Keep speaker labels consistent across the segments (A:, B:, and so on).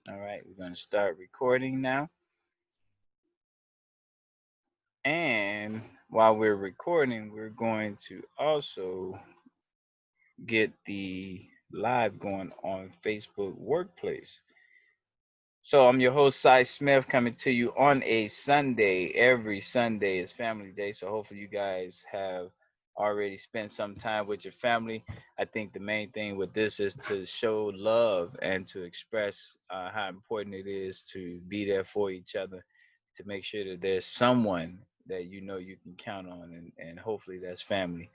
A: All right, we're going to start recording now. And while we're recording, we're going to also get the live going on Facebook Workplace. So I'm your host, Cy Smith, coming to you on a Sunday. Every Sunday is Family Day, so hopefully you guys have already spent some time with your family. I think the main thing with this is to show love and to express how important it is to be there for each other, to make sure that there's someone that you know you can count on, and hopefully that's family.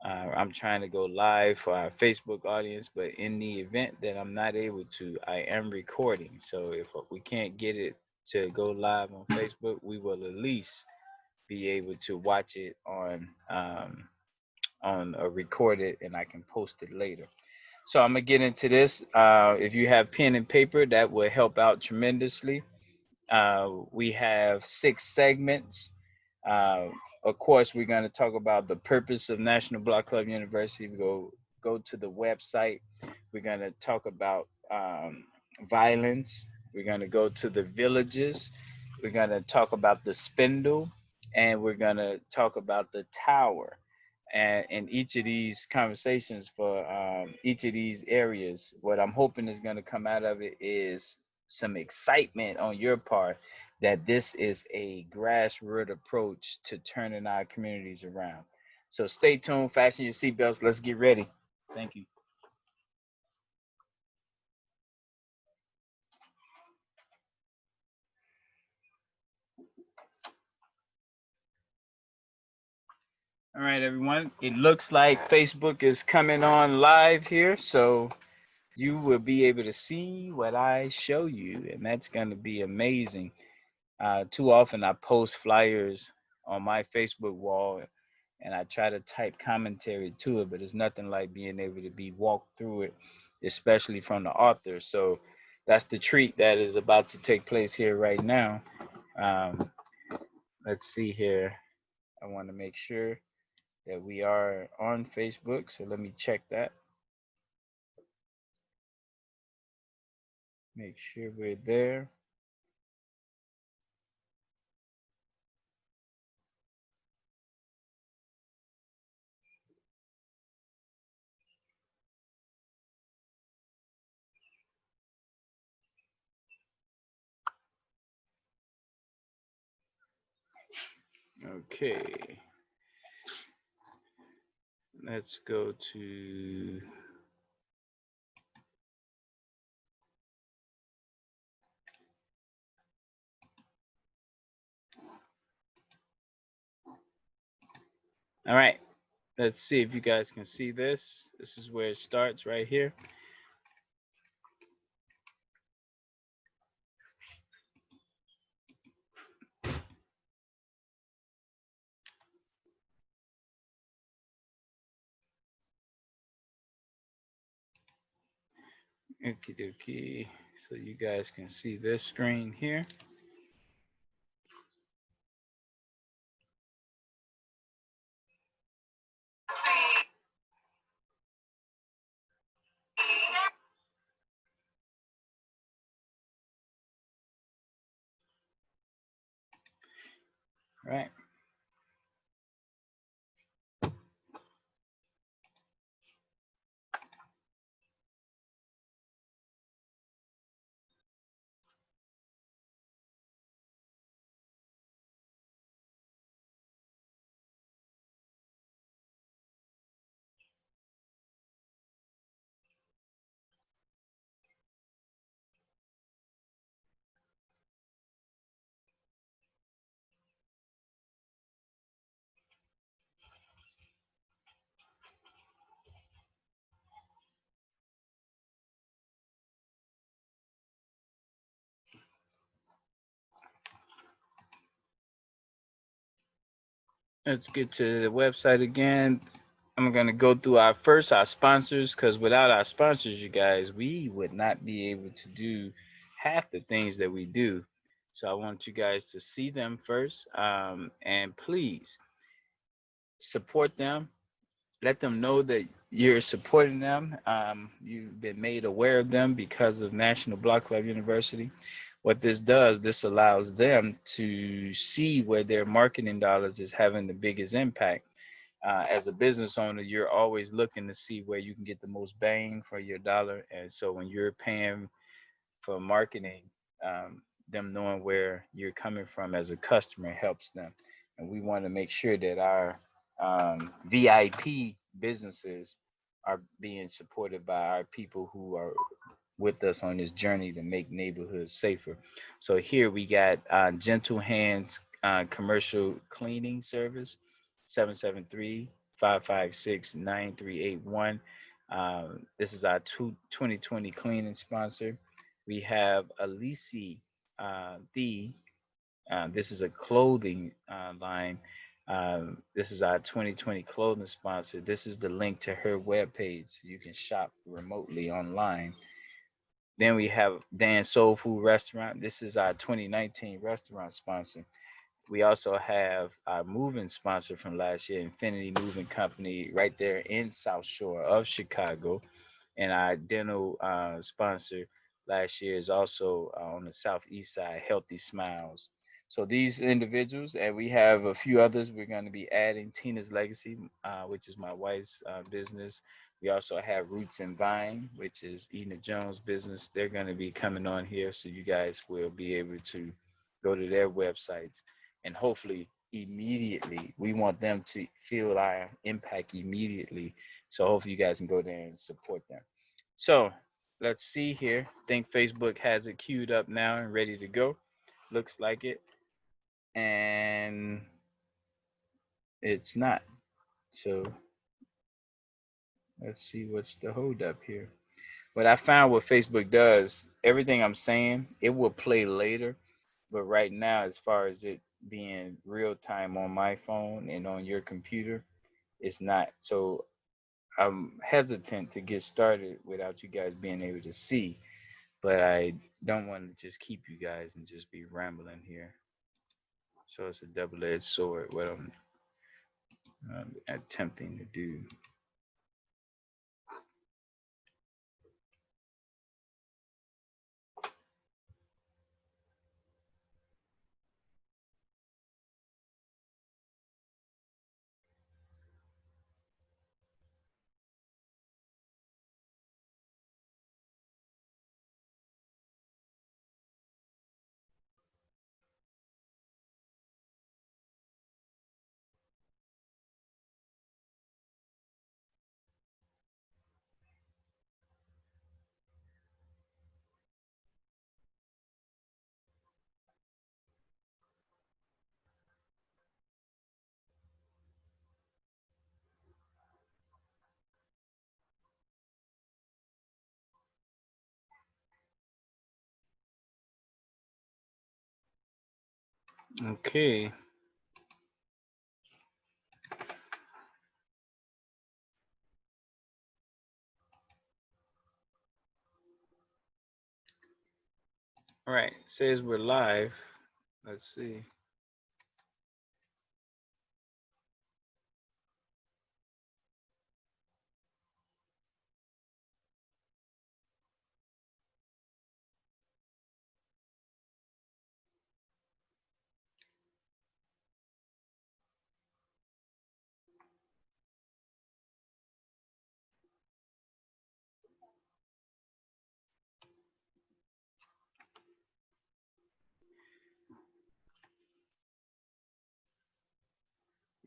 A: I'm trying to go live for our Facebook audience, but in the event that I'm not able to, I am recording. So if we can't get it to go live on Facebook, we will at least be able to watch it on a recorded, and I can post it later. So I'm gonna get into this. If you have pen and paper, that will help out tremendously. We have 6 segments. Uh, of course, we're going to talk about the purpose of National Block Club University. We go to the website. We're going to talk about violence. We're going to go to the villages. We're going to talk about the spindle, and we're going to talk about the tower. And in each of these conversations for each of these areas, what I'm hoping is going to come out of it is some excitement on your part that this is a grassroots approach to turning our communities around. So stay tuned, fasten your seatbelts, let's get ready. Thank you. All right, everyone. It looks like Facebook is coming on live here, so you will be able to see what I show you, and that's going to be amazing. Too often I post flyers on my Facebook wall and I try to type commentary to it, but it's nothing like being able to be walked through it, especially from the author. So that's the treat that is about to take place here right now. Um, let's see here. I want to make sure that we are on Facebook. So let me check that. Make sure we're there. Okay. Let's go to. All right. Let's see if you guys can see this. This is where it starts right here. Okie dokie. So you guys can see this screen here. Right. Let's get to the website again. I'm going to go through our sponsors, because without our sponsors, you guys, we would not be able to do half the things that we do. So I want you guys to see them first, and please support them. Let them know that you're supporting them. You've been made aware of them because of National Block Club University. What this does, this allows them to see where their marketing dollars is having the biggest impact. As a business owner, you're always looking to see where you can get the most bang for your dollar. And so when you're paying for marketing, them knowing where you're coming from as a customer helps them. And we want to make sure that our VIP businesses are being supported by our people who are with us on this journey to make neighborhoods safer. So here we got Gentle Hands Commercial Cleaning Service, 773-556-9381. This is our 2020 cleaning sponsor. We have Alisi the this is a clothing line. This is our 2020 clothing sponsor. This is the link to her webpage. You can shop remotely online. Then we have Dan Soul Food Restaurant. This is our 2019 restaurant sponsor. We also have our moving sponsor from last year, Infinity Moving Company, right there in South Shore of Chicago. And our dental sponsor last year is also on the southeast side, Healthy Smiles. So these individuals, and we have a few others. We're going to be adding Tina's Legacy, which is my wife's business. We also have Roots and Vine, which is Ena Jones' business. They're going to be coming on here, so you guys will be able to go to their websites and hopefully immediately. We want them to feel our impact immediately. So hopefully you guys can go there and support them. So let's see here. I think Facebook has it queued up now and ready to go. Looks like it. And it's not. So let's see what's the hold up here. What I found what Facebook does, everything I'm saying, it will play later. But right now, as far as it being real time on my phone and on your computer, it's not. So I'm hesitant to get started without you guys being able to see. But I don't want to just keep you guys and just be rambling here. So it's a double-edged sword. What I'm attempting to do. Okay. All right. It says we're live. Let's see.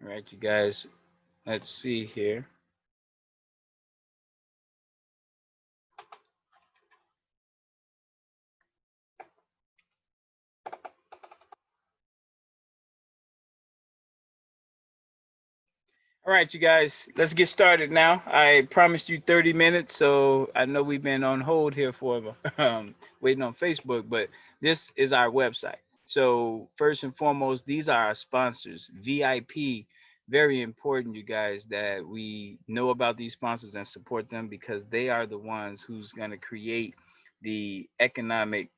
A: All right, you guys. Let's see here. All right, you guys, let's get started now. I promised you 30 minutes, so I know we've been on hold here for waiting on Facebook, but this is our website. So first and foremost, these are our sponsors. VIP, very important, you guys, that we know about these sponsors and support them because they are the ones who's going to create the economic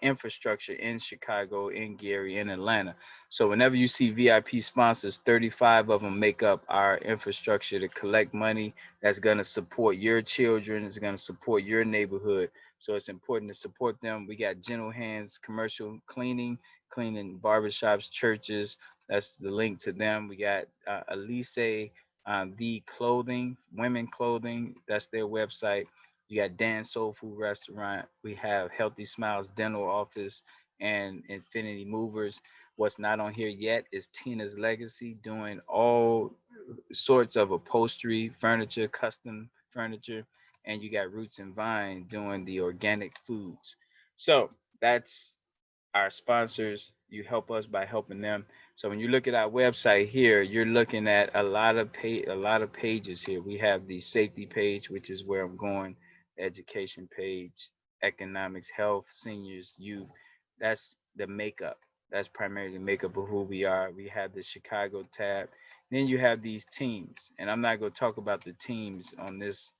A: infrastructure in Chicago, in Gary, in Atlanta. So whenever you see VIP sponsors, 35 of them make up our infrastructure to collect money that's going to support your children, it's going to support your neighborhood. So it's important to support them. We got Gentle Hands Commercial Cleaning, cleaning barbershops, churches. That's the link to them. We got Elise the Clothing, women clothing. That's their website. You got Dan Soul Food Restaurant. We have Healthy Smiles Dental Office and Infinity Movers. What's not on here yet is Tina's Legacy, doing all sorts of upholstery, furniture, custom furniture. And you got Roots and Vine doing the organic foods. So that's our sponsors. You help us by helping them. So when you look at our website here, you're looking at a lot of pages here. We have the safety page, which is where I'm going, education page, economics, health, seniors, youth. That's the makeup. That's primarily the makeup of who we are. We have the Chicago tab. Then you have these teams, and I'm not going to talk about the teams on this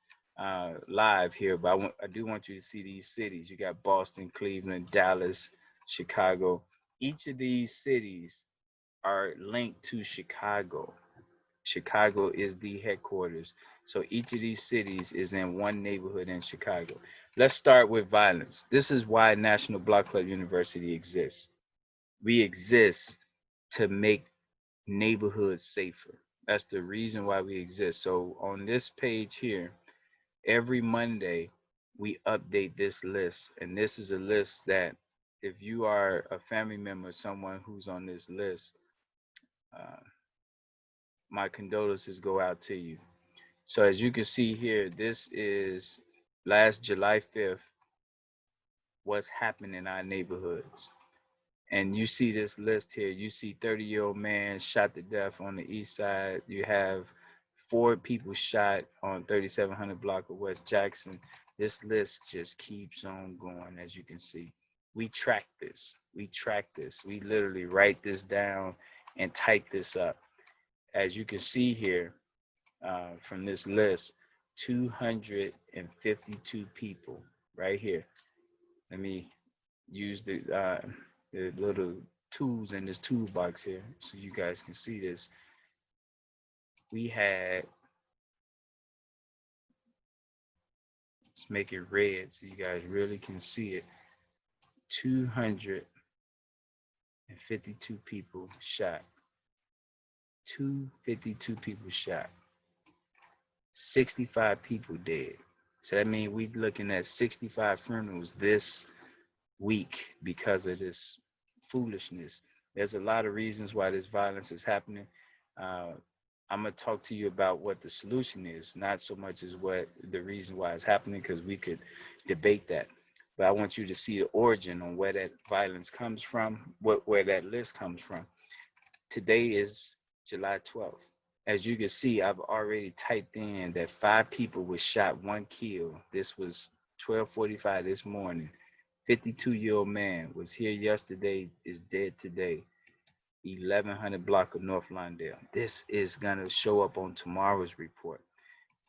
A: live here, but I do want you to see these cities. You got Boston, Cleveland, Dallas, Chicago. Each of these cities are linked to Chicago. Chicago is the headquarters. So each of these cities is in one neighborhood in Chicago. Let's start with violence. This is why National Block Club University exists. We exist to make neighborhoods safer. That's the reason why we exist. So on this page here, every Monday we update this list. And this is a list that if you are a family member, someone who's on this list, uh, my condolences go out to you. So as you can see here, this is last July 5th, what's happening in our neighborhoods. And you see this list here. You see 30-year-old man shot to death on the east side. You have 4 people shot on 3700 block of West Jackson. This list just keeps on going, as you can see. We track this. We track this. We literally write this down and type this up. As you can see here, from this list, 252 people right here. Let me use the little tools in this toolbox here so you guys can see this. We had, let's make it red so you guys really can see it. 252 people shot. 252 people shot. 65 people dead. So that means we're looking at 65 funerals this week because of this foolishness. There's a lot of reasons why this violence is happening. Uh, I'm gonna talk to you about what the solution is, not so much as what the reason why it's happening, because we could debate that. But I want you to see the origin on where that violence comes from, where that list comes from. Today is July 12th. As you can see, I've already typed in that 5 people were shot, 1 killed. This was 12:45 this morning. 52-year-old man was here yesterday, is dead today. 1100 block of North Lawndale. This is gonna show up on tomorrow's report.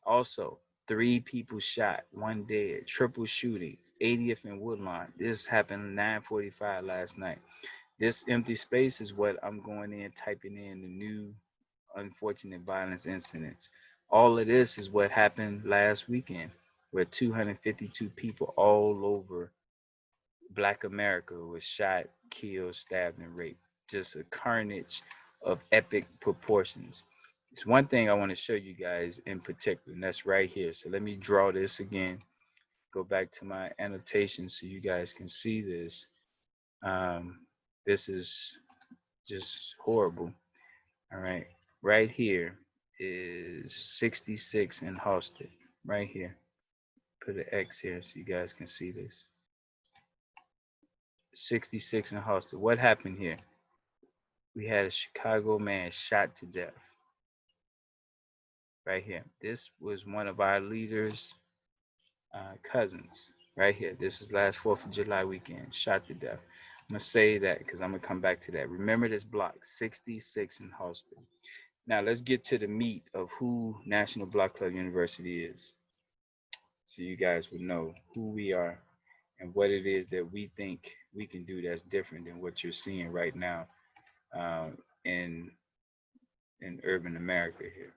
A: Also, 3 people shot, 1 dead. Triple shootings, 80th and Woodlawn. This happened 9:45 last night. This empty space is what I'm going in, typing in the new unfortunate violence incidents. All of this is what happened last weekend, where 252 people all over Black America was shot, killed, stabbed, and raped. Just a carnage of epic proportions. It's one thing I want to show you guys in particular, and that's right here. So let me draw this again. Go back to my annotations so you guys can see this. This is just horrible. All right. Right here is 66 in Halsted. Right here. Put an X here so you guys can see this. 66 in Halsted. What happened here? We had a Chicago man shot to death. Right here. This was one of our leaders' cousins. Right here. This was last 4th of July weekend. Shot to death. I'm going to say that because I'm going to come back to that. Remember this block, 66 in Halsted. Now let's get to the meat of who National Block Club University is, so you guys would know who we are. and what it is that we think we can do that's different than what you're seeing right now, um, in urban America here.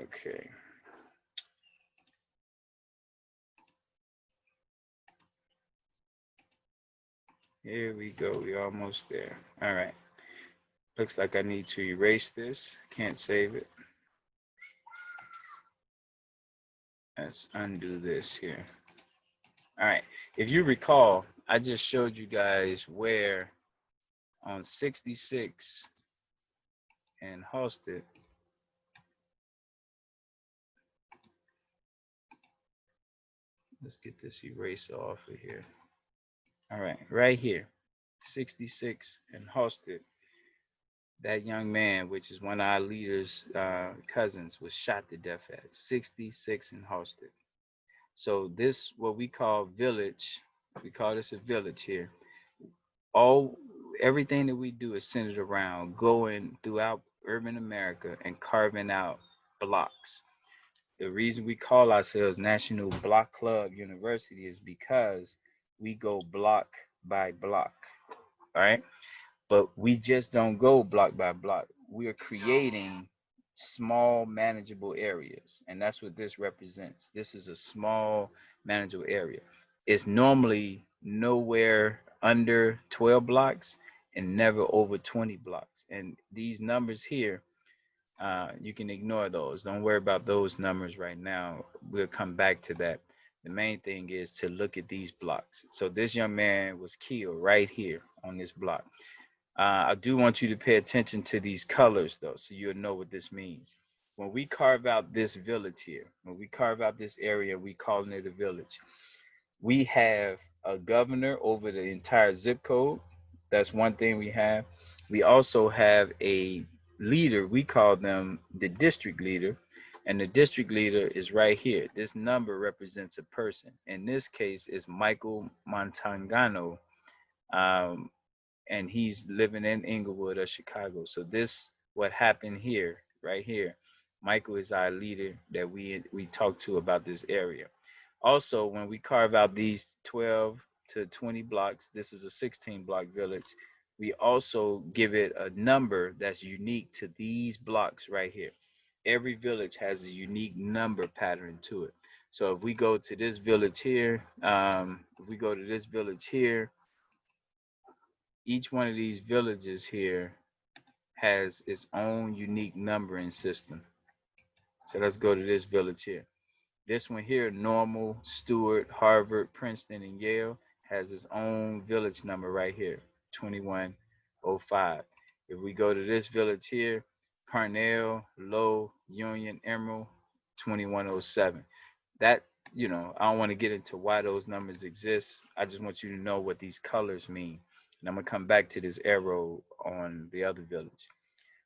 A: Okay, here we go. We're almost there. All right. Looks like I need to erase this. Can't save it. Let's undo this here. All right. If you recall, I just showed you guys where on 66 and Halsted, let's get this eraser off of here. All right, right here, 66 and Halsted, that young man, which is one of our leaders' cousins, was shot to death at 66 and Halsted. So this, what we call village, we call this a village here. All Everything that we do is centered around going throughout urban America and carving out blocks. The reason we call ourselves National Block Club University is because we go block by block. All right. But we just don't go block by block. We are creating small, manageable areas. And that's what this represents. This is a small, manageable area. It's normally nowhere under 12 blocks and never over 20 blocks. And these numbers here, you can ignore those. Don't worry about those numbers right now. We'll come back to that. The main thing is to look at these blocks. So this young man was killed right here on this block. I do want you to pay attention to these colors though, so you'll know what this means. When we carve out this village here, when we carve out this area, we calling it a village. We have a governor over the entire zip code. That's one thing we have. We also have a leader. We call them the district leader. And the district leader is right here. This number represents a person. In this case, is Michael Montangano. Um, and he's living in Inglewood or Chicago. So this what happened here, right here. Michael is our leader that we talk to about this area. Also, when we carve out these 12 to 20 blocks, this is a 16 block village. We also give it a number that's unique to these blocks right here. Every village has a unique number pattern to it. So if we go to this village here, if we go to this village here, each one of these villages here has its own unique numbering system. So let's go to this village here. This one here, Normal, Stewart, Harvard, Princeton, and Yale, has its own village number right here, 2105. If we go to this village here, Parnell, Low, Union, Emerald, 2107. That, I don't want to get into why those numbers exist. I just want you to know what these colors mean. And I'm going to come back to this arrow on the other village.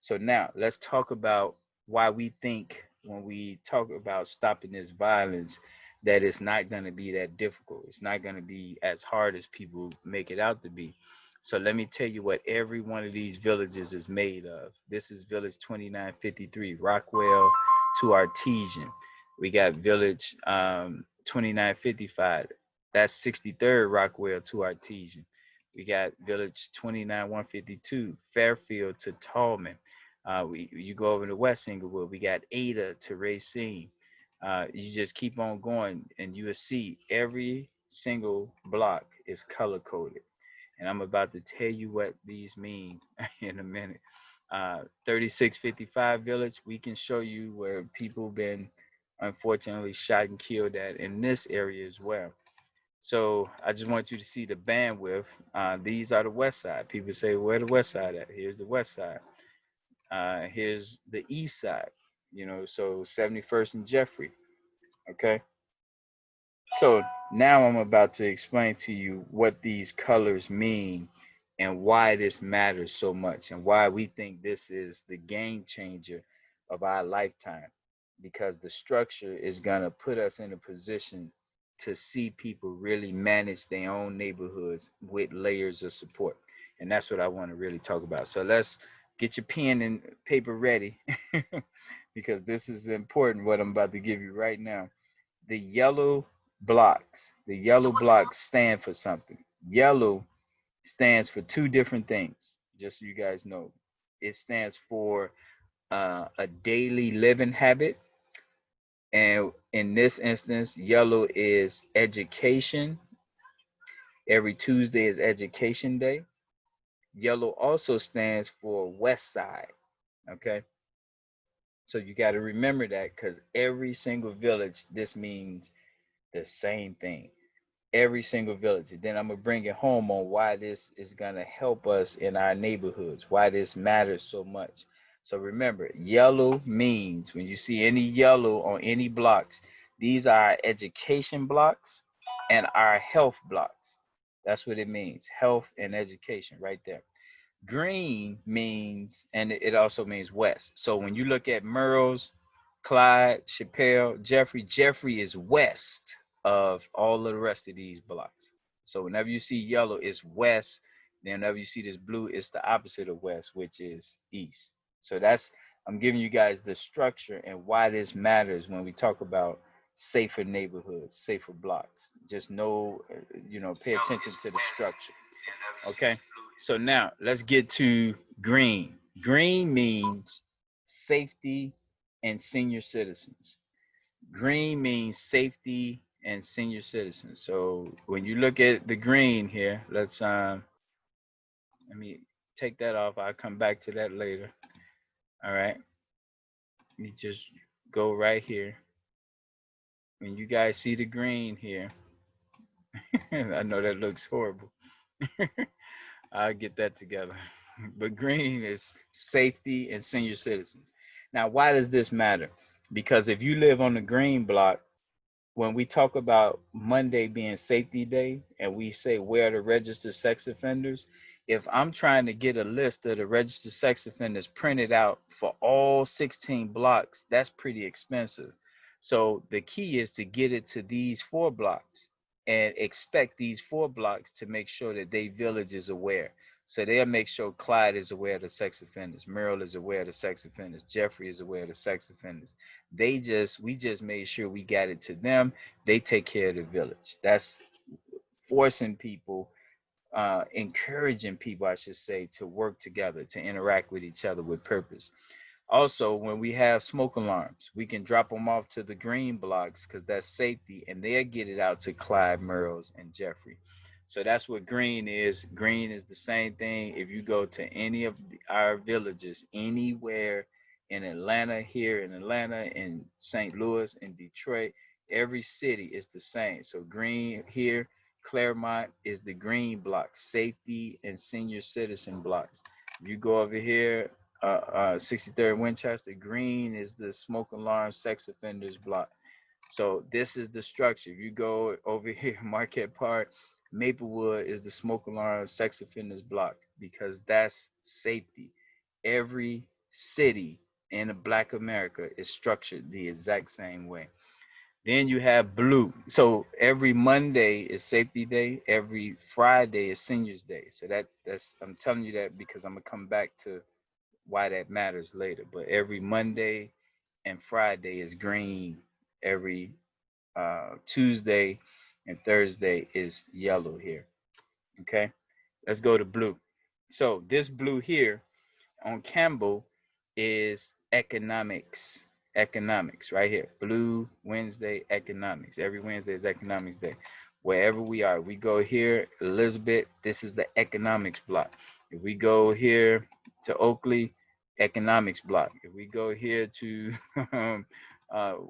A: So now let's talk about why we think when we talk about stopping this violence that it's not going to be that difficult. It's not going to be as hard as people make it out to be. So let me tell you what every one of these villages is made of. This is village 2953, Rockwell to Artesian. We got village 2955. That's 63rd Rockwell to Artesian. We got village 29152, Fairfield to Tallman. You go over to West Inglewood, we got Ada to Racine. You just keep on going, and you will see every single block is color coded. And I'm about to tell you what these mean in a minute. 3655 Village, we can show you where people been unfortunately shot and killed at in this area as well. So I just want you to see the bandwidth. These are the west side. People say, where the west side at? Here's the west side. Here's the east side, so 71st and Jeffrey. Okay. So now I'm about to explain to you what these colors mean and why this matters so much and why we think this is the game changer of our lifetime. Because the structure is going to put us in a position to see people really manage their own neighborhoods with layers of support. And that's what I want to really talk about. So let's get your pen and paper ready because this is important what I'm about to give you right now. The yellow blocks. The yellow blocks stand for something. Yellow stands for two different things, just so you guys know. It stands for a daily living habit. And in this instance, yellow is education. Every Tuesday is education day. Yellow also stands for West Side. Okay. So you got to remember that because every single village, this means the same thing. Every single village. And then I'm going to bring it home on why this is going to help us in our neighborhoods, why this matters so much. So remember, yellow means when you see any yellow on any blocks, these are our education blocks and our health blocks. That's what it means, health and education right there. Green means, and it also means west. So when you look at Merle's, Clyde, Chappelle, Jeffrey is west of all of the rest of these blocks. So whenever you see yellow, it's west. Then whenever you see this blue, it's the opposite of west, which is east. So that's, I'm giving you guys the structure and why this matters when we talk about safer neighborhoods, safer blocks. Just know, pay attention to the structure. Okay. So now let's get to green. Green means safety and senior citizens. Green means safety and senior citizens. So when you look at the green here, let me take that off. I'll come back to that later. All right. You just go right here. When you guys see the green here, I know that looks horrible. I'll get that together. But green is safety and senior citizens. Now, why does this matter? Because if you live on the green block, when we talk about Monday being safety day and we say where are the registered sex offenders, if I'm trying to get a list of the registered sex offenders printed out for all 16 blocks, that's pretty expensive. So the key is to get it to these 4 blocks and expect these 4 blocks to make sure that they village is aware. So they'll make sure Clyde is aware of the sex offenders, Merrill is aware of the sex offenders, Jeffrey is aware of the sex offenders. We just made sure we got it to them. They take care of the village. That's forcing people, encouraging people, I should say, to work together, to interact with each other with purpose. Also, when we have smoke alarms, we can drop them off to the green blocks because that's safety, and they'll get it out to Clyde, Merles, and Jeffrey. So that's what green is. Green is the same thing. If you go to any of our villages, anywhere in Atlanta, here in Atlanta, in St. Louis, in Detroit, every city is the same. So green here, Claremont is the green block, safety and senior citizen blocks. If you go over here, 63rd Winchester. Green is the smoke alarm sex offenders block. So this is the structure. If you go over here, Marquette Park, Maplewood is the smoke alarm sex offenders block because that's safety. Every city in Black America is structured the exact same way. Then you have blue. So every Monday is safety day. Every Friday is seniors day. So that's I'm telling you that because I'm gonna come back to why that matters later. But every Monday and Friday is green. Every Tuesday and Thursday is yellow here. Okay, let's go to blue. So this blue here on Campbell is economics. Economics right here. Blue Wednesday economics. Every Wednesday is economics day. Wherever we are, we go here, Elizabeth. This is the economics block. If we go here to Oakley, economics block. If we go here to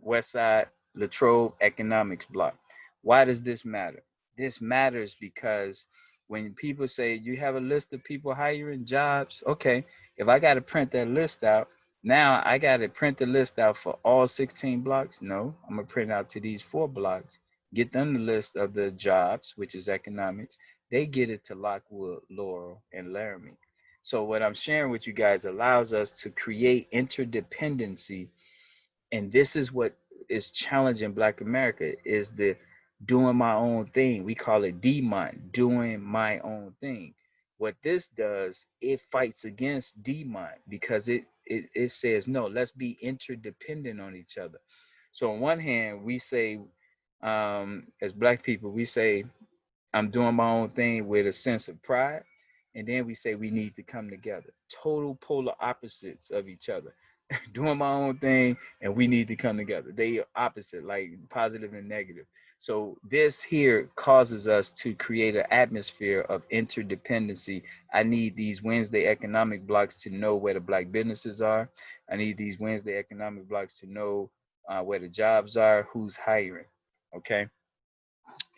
A: West Side, Latrobe, economics block. Why does this matter? This matters because when people say you have a list of people hiring jobs, okay, if I got to print that list out, now I got to print the list out for all 16 blocks. No, I'm going to print out to these 4 blocks, get them the list of the jobs, which is economics. They get it to Lockwood, Laurel, and Laramie. So what I'm sharing with you guys allows us to create interdependency, and this is what is challenging Black America is the doing my own thing. We call it DMON, doing my own thing. What this does, it fights against DMON because it says no, let's be interdependent on each other. So on one hand, we say As black people, we say I'm doing my own thing with a sense of pride. And then we say we need to come together. Total polar opposites of each other. Doing my own thing and we need to come together. They are opposite, like positive and negative. So this here causes us to create an atmosphere of interdependency. I need these Wednesday economic blocks to know where the black businesses are. I need these Wednesday economic blocks to know where the jobs are, who's hiring. Okay,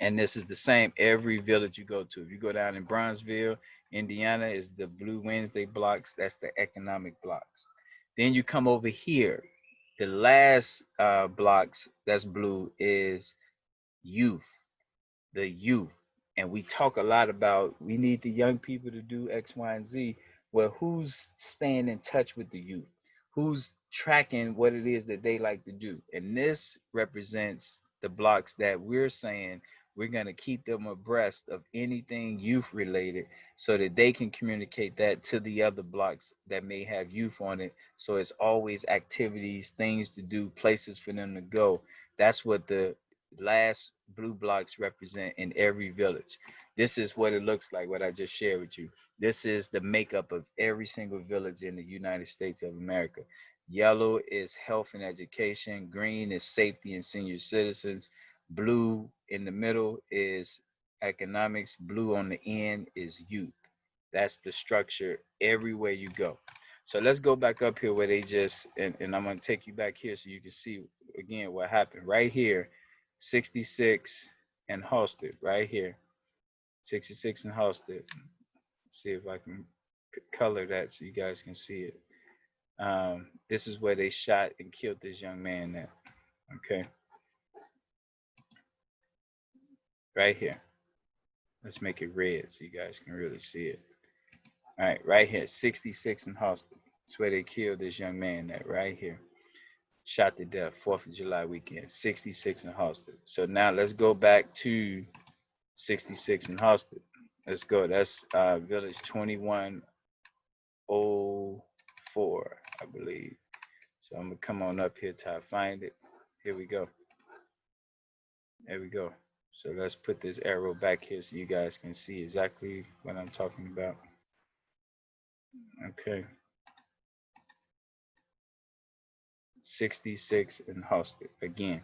A: and this is the same every village you go to. If you go down in Bronzeville, Indiana, is the Blue Wednesday blocks. That's the economic blocks. Then you come over here. The last blocks that's blue is youth, the youth. And we talk a lot about we need the young people to do X, Y, and Z. Well, who's staying in touch with the youth? Who's tracking what it is that they like to do? And this represents the blocks that we're saying we're going to keep them abreast of anything youth related so that they can communicate that to the other blocks that may have youth on it. So it's always activities, things to do, places for them to go. That's what the last blue blocks represent in every village. This is what it looks like, what I just shared with you. This is the makeup of every single village in the United States of America. Yellow is health and education, green is safety and senior citizens, blue in the middle is economics, blue on the end is youth. That's the structure everywhere you go. So let's go back up here where they just, and I'm going to take you back here so you can see again what happened right here. 66 and Halsted right here. 66 and Halsted. See if I can color that so you guys can see it. This is where they shot and killed this young man at. Okay, right here. Let's make it red so you guys can really see it. All right, right here, 66 and Halsted. That's where they killed this young man at, right here. Shot to death, 4th of July weekend, 66 and Halsted. So now let's go back to 66 and Halsted. Let's go. That's Village 2104, I believe. So I'm gonna come on up here till I find it. Here we go. There we go. So let's put this arrow back here so you guys can see exactly what I'm talking about. Okay. 66 and Halsted. Again,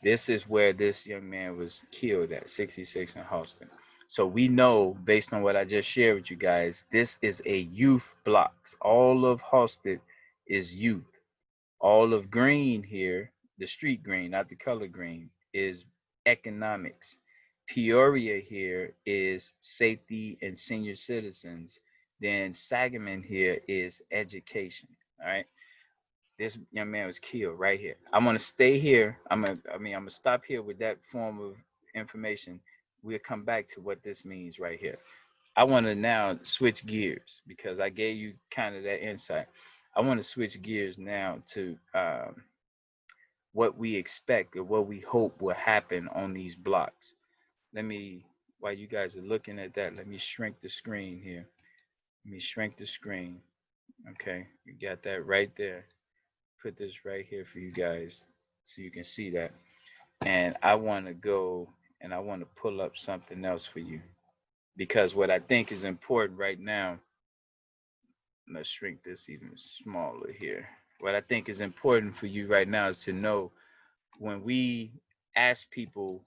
A: this is where this young man was killed at, 66 and Halsted. So we know, based on what I just shared with you guys, this is a youth blocks. All of Halsted is youth. All of green here, the street green, not the color green, is economics. Peoria here is safety and senior citizens. Then Sangamon here is education. All right. This young man was killed right here. I'm gonna stay here. I'm gonna stop here with that form of information. We'll come back to what this means right here. I want to now switch gears because I gave you kind of that insight. I want to switch gears now to what we expect or what we hope will happen on these blocks. Let me, while you guys are looking at that, let me shrink the screen here. Let me shrink the screen. Okay, you got that right there. Put this right here for you guys so you can see that. And I want to go and I want to pull up something else for you because what I think is important right now, let's shrink this even smaller here. What I think is important for you right now is to know when we ask people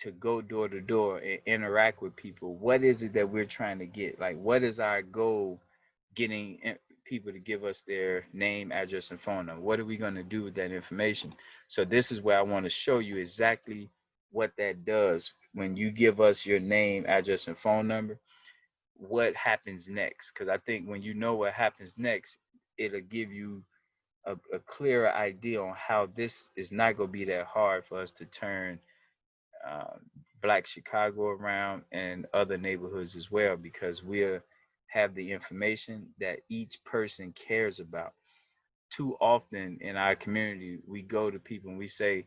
A: to go door to door and interact with people, what is it that we're trying to get? Like, what is our goal getting people to give us their name, address, and phone number? What are we going to do with that information? So this is where I want to show you exactly what that does. When you give us your name, address, and phone number, what happens next? Because I think when you know what happens next, it'll give you a clearer idea on how this is not going to be that hard for us to turn uh, Black Chicago around and other neighborhoods as well, because we'll have the information that each person cares about. Too often in our community, we go to people and we say,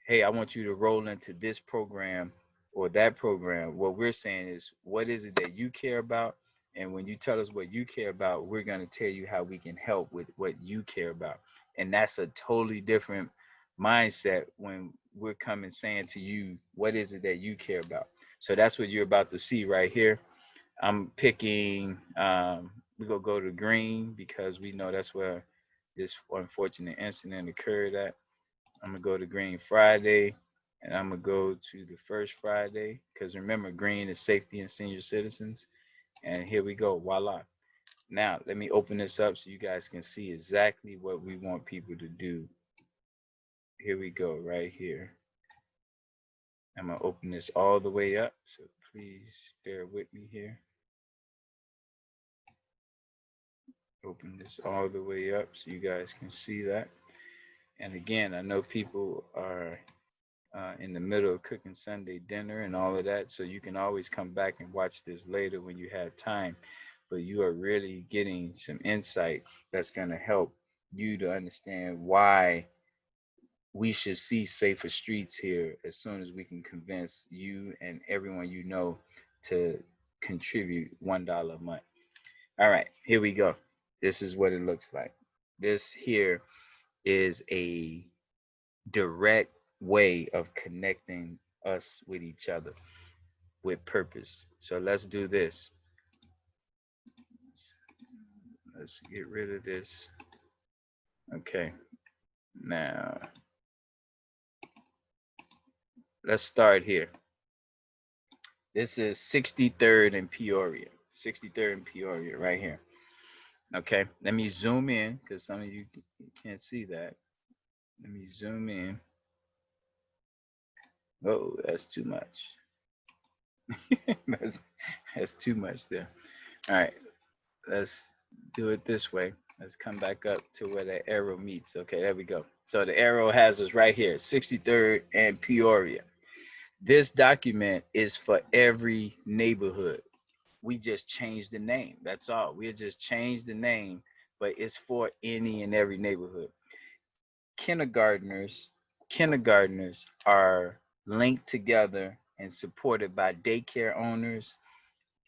A: hey, I want you to roll into this program or that program. What we're saying is, what is it that you care about? And when you tell us what you care about, we're going to tell you how we can help with what you care about. And that's a totally different mindset when we're coming saying to you, what is it that you care about? So that's what you're about to see right here. I'm picking, we're going to go to green because we know that's where this unfortunate incident occurred at. I'm going to go to Green Friday, and I'm going to go to the first Friday because remember, green is safety and senior citizens. And here we go. Voila. Now, let me open this up so you guys can see exactly what we want people to do. Here we go, right here. I'm going to open this all the way up, so please bear with me here. Open this all the way up so you guys can see that. And again, I know people are in the middle of cooking Sunday dinner and all of that, so you can always come back and watch this later when you have time. But you are really getting some insight that's going to help you to understand why we should see safer streets here as soon as we can convince you and everyone you know to contribute $1 a month. All right, here we go. This is what it looks like. This here is a direct way of connecting us with each other with purpose. So let's do this. Let's get rid of this. Okay, now let's start here. This is 63rd and Peoria. 63rd and Peoria right here. Okay, let me zoom in because some of you can't see that. Let me zoom in. Oh, that's too much. that's, that's too much there. All right, let's do it this way. Let's come back up to where the arrow meets. Okay, there we go. So the arrow has us right here, 63rd and Peoria. This document is for every neighborhood. We just changed the name. That's all. We just changed the name, but it's for any and every neighborhood. Kindergartners, kindergartners are linked together and supported by daycare owners,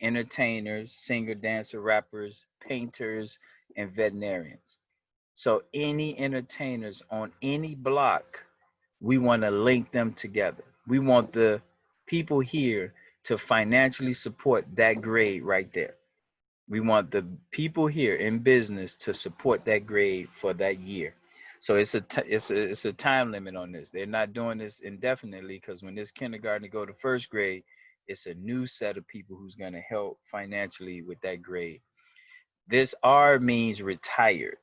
A: entertainers, singer, dancer, rappers, painters, and veterinarians. So any entertainers on any block, we want to link them together. We want the people here to financially support that grade right there. We want the people here in business to support that grade for that year. So it's a time limit on this. They're not doing this indefinitely because when this kindergarten go to first grade, it's a new set of people who's going to help financially with that grade. This R means retired.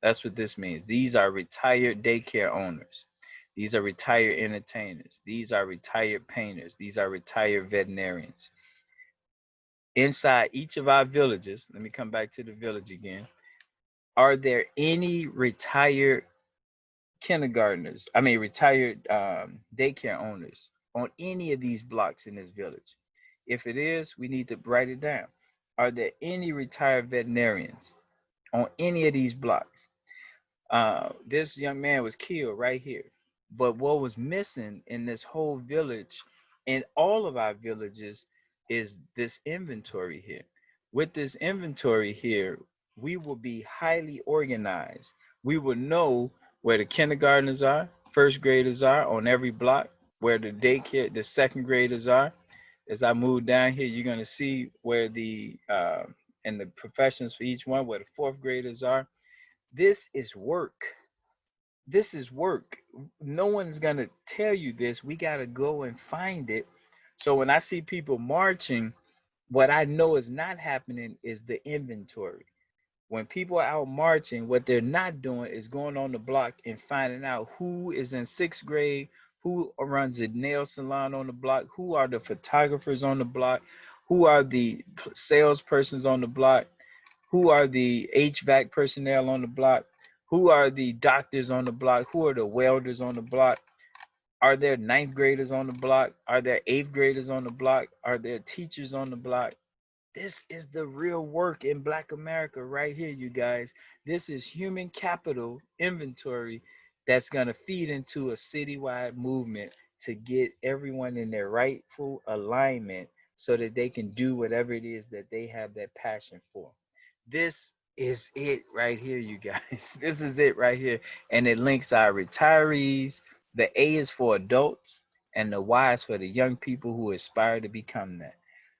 A: That's what this means. These are retired daycare owners. These are retired entertainers. These are retired painters. These are retired veterinarians. Inside each of our villages, let me come back to the village again. Are there any retired kindergartners? I mean, retired daycare owners on any of these blocks in this village? If it is, we need to write it down. Are there any retired veterinarians on any of these blocks? This young man was killed right here. But what was missing in this whole village, in all of our villages, is this inventory here. With this inventory here, we will be highly organized. We will know where the kindergartners are, first graders are on every block, where the daycare, the second graders are. As I move down here, you're going to see where the and the professions for each one, where the fourth graders are. This is work. This is work. No one's going to tell you this. We got to go and find it. So when I see people marching, what I know is not happening is the inventory. When people are out marching, what they're not doing is going on the block and finding out who is in sixth grade, who runs a nail salon on the block, who are the photographers on the block, who are the salespersons on the block, who are the HVAC personnel on the block, who are the doctors on the block, who are the welders on the block. Are there ninth graders on the block? Are there eighth graders on the block? Are there teachers on the block? This is the real work in Black America right here, you guys. This is human capital inventory that's going to feed into a citywide movement to get everyone in their rightful alignment so that they can do whatever it is that they have that passion for. This is it right here, you guys. This is it right here. And it links our retirees, The A is for adults, and the Y is for the young people who aspire to become that.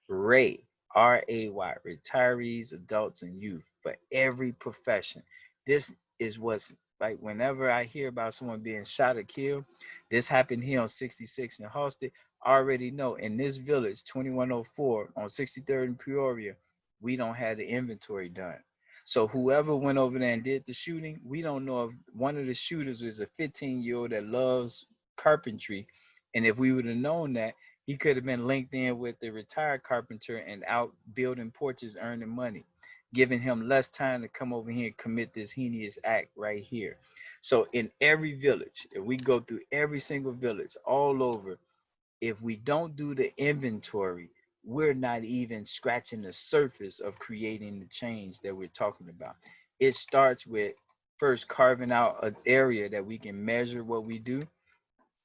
A: Ray, RAY, retirees, adults, and youth for every profession. This is what's like whenever I hear about someone being shot or killed, this happened here on 66 in Halsted. I already know in this village, 2104 on 63rd and Peoria, we don't have the inventory done. So whoever went over there and did the shooting, we don't know if one of the shooters is a 15-year-old that loves carpentry. And if we would have known that, he could have been linked in with the retired carpenter and out building porches, earning money, giving him less time to come over here and commit this heinous act right here. So in every village, if we go through every single village all over, if we don't do the inventory, we're not even scratching the surface of creating the change that we're talking about. It starts with first carving out an area that we can measure what we do.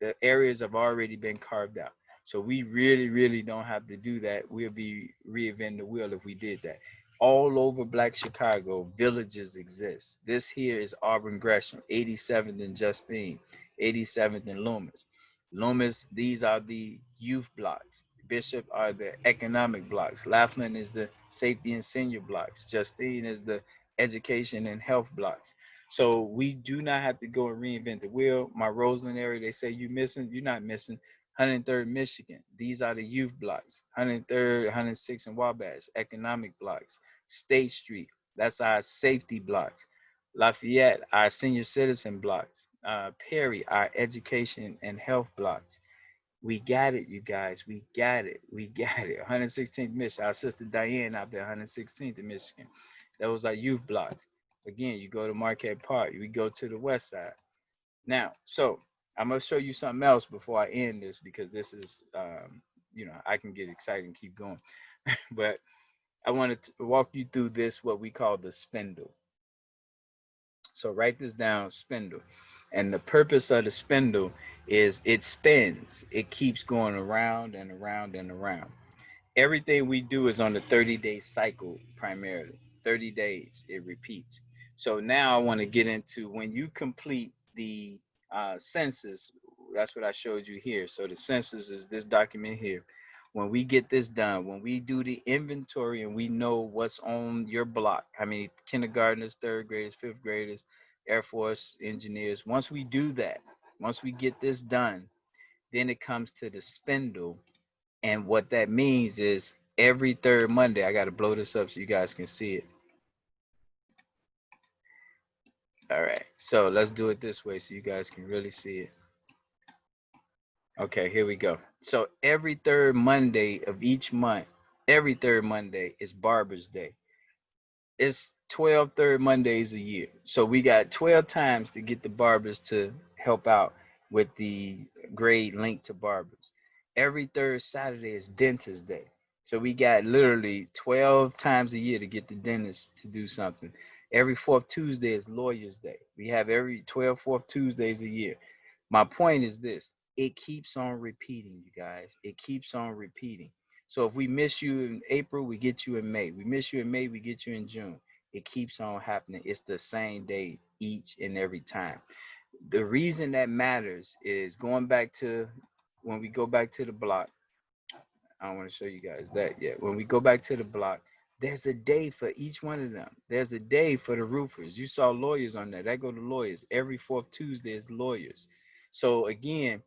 A: The areas have already been carved out. So we really, really don't have to do that. We'll be reinventing the wheel if we did that. All over Black Chicago, villages exist. This here is Auburn Gresham, 87th and Justine, 87th and Loomis. Loomis, these are the youth blocks. Bishop are the economic blocks. Laughlin is the safety and senior blocks. Justine is the education and health blocks. So we do not have to go and reinvent the wheel. My Roseland area, they say you missing, you're not missing. 103rd Michigan, these are the youth blocks. 103rd, 106th and Wabash, economic blocks. State Street, that's our safety blocks. Lafayette, our senior citizen blocks. Perry, our education and health blocks. We got it, you guys. We got it. We got it. 116th Michigan. Our sister Diane out there, 116th in Michigan. Those are youth blocks. Again, you go to Marquette Park. We go to the west side. Now, so I'm gonna show you something else before I end this because this is, I can get excited and keep going. But I wanted to walk you through this, what we call the spindle. So write this down, spindle. And the purpose of the spindle is it spins. It keeps going around and around and around. Everything we do is on the 30-day cycle primarily. 30 days, it repeats. So now I want to get into when you complete the census. That's what I showed you here. So the census is this document here. When we get this done, when we do the inventory and we know what's on your block, I mean, kindergartners, third graders, fifth graders, Air Force engineers, once we do that, once we get this done, then it comes to the spindle. And what that means is every third Monday, I got to blow this up so you guys can see it. All right. So let's do it this way so you guys can really see it. Okay, here we go. So every third Monday of each month, every third Monday is Barber's Day. It's 12 third Mondays a year. So we got 12 times to get the barbers to help out with the grade linked to barbers. Every third Saturday is Dentist Day. So we got literally 12 times a year to get the dentist to do something. Every fourth Tuesday is Lawyer's Day. We have every 12 fourth Tuesdays a year. My point is this, it keeps on repeating, you guys. It keeps on repeating. So if we miss you in April, we get you in May. We miss you in May, we get you in June. It keeps on happening. It's the same day each and every time. The reason that matters is going back to when we go back to the block. I don't want to show you guys that yet. When we go back to the block, there's a day for each one of them. There's a day for the roofers. You saw lawyers on there. That go to lawyers. Every fourth Tuesday is lawyers. So again,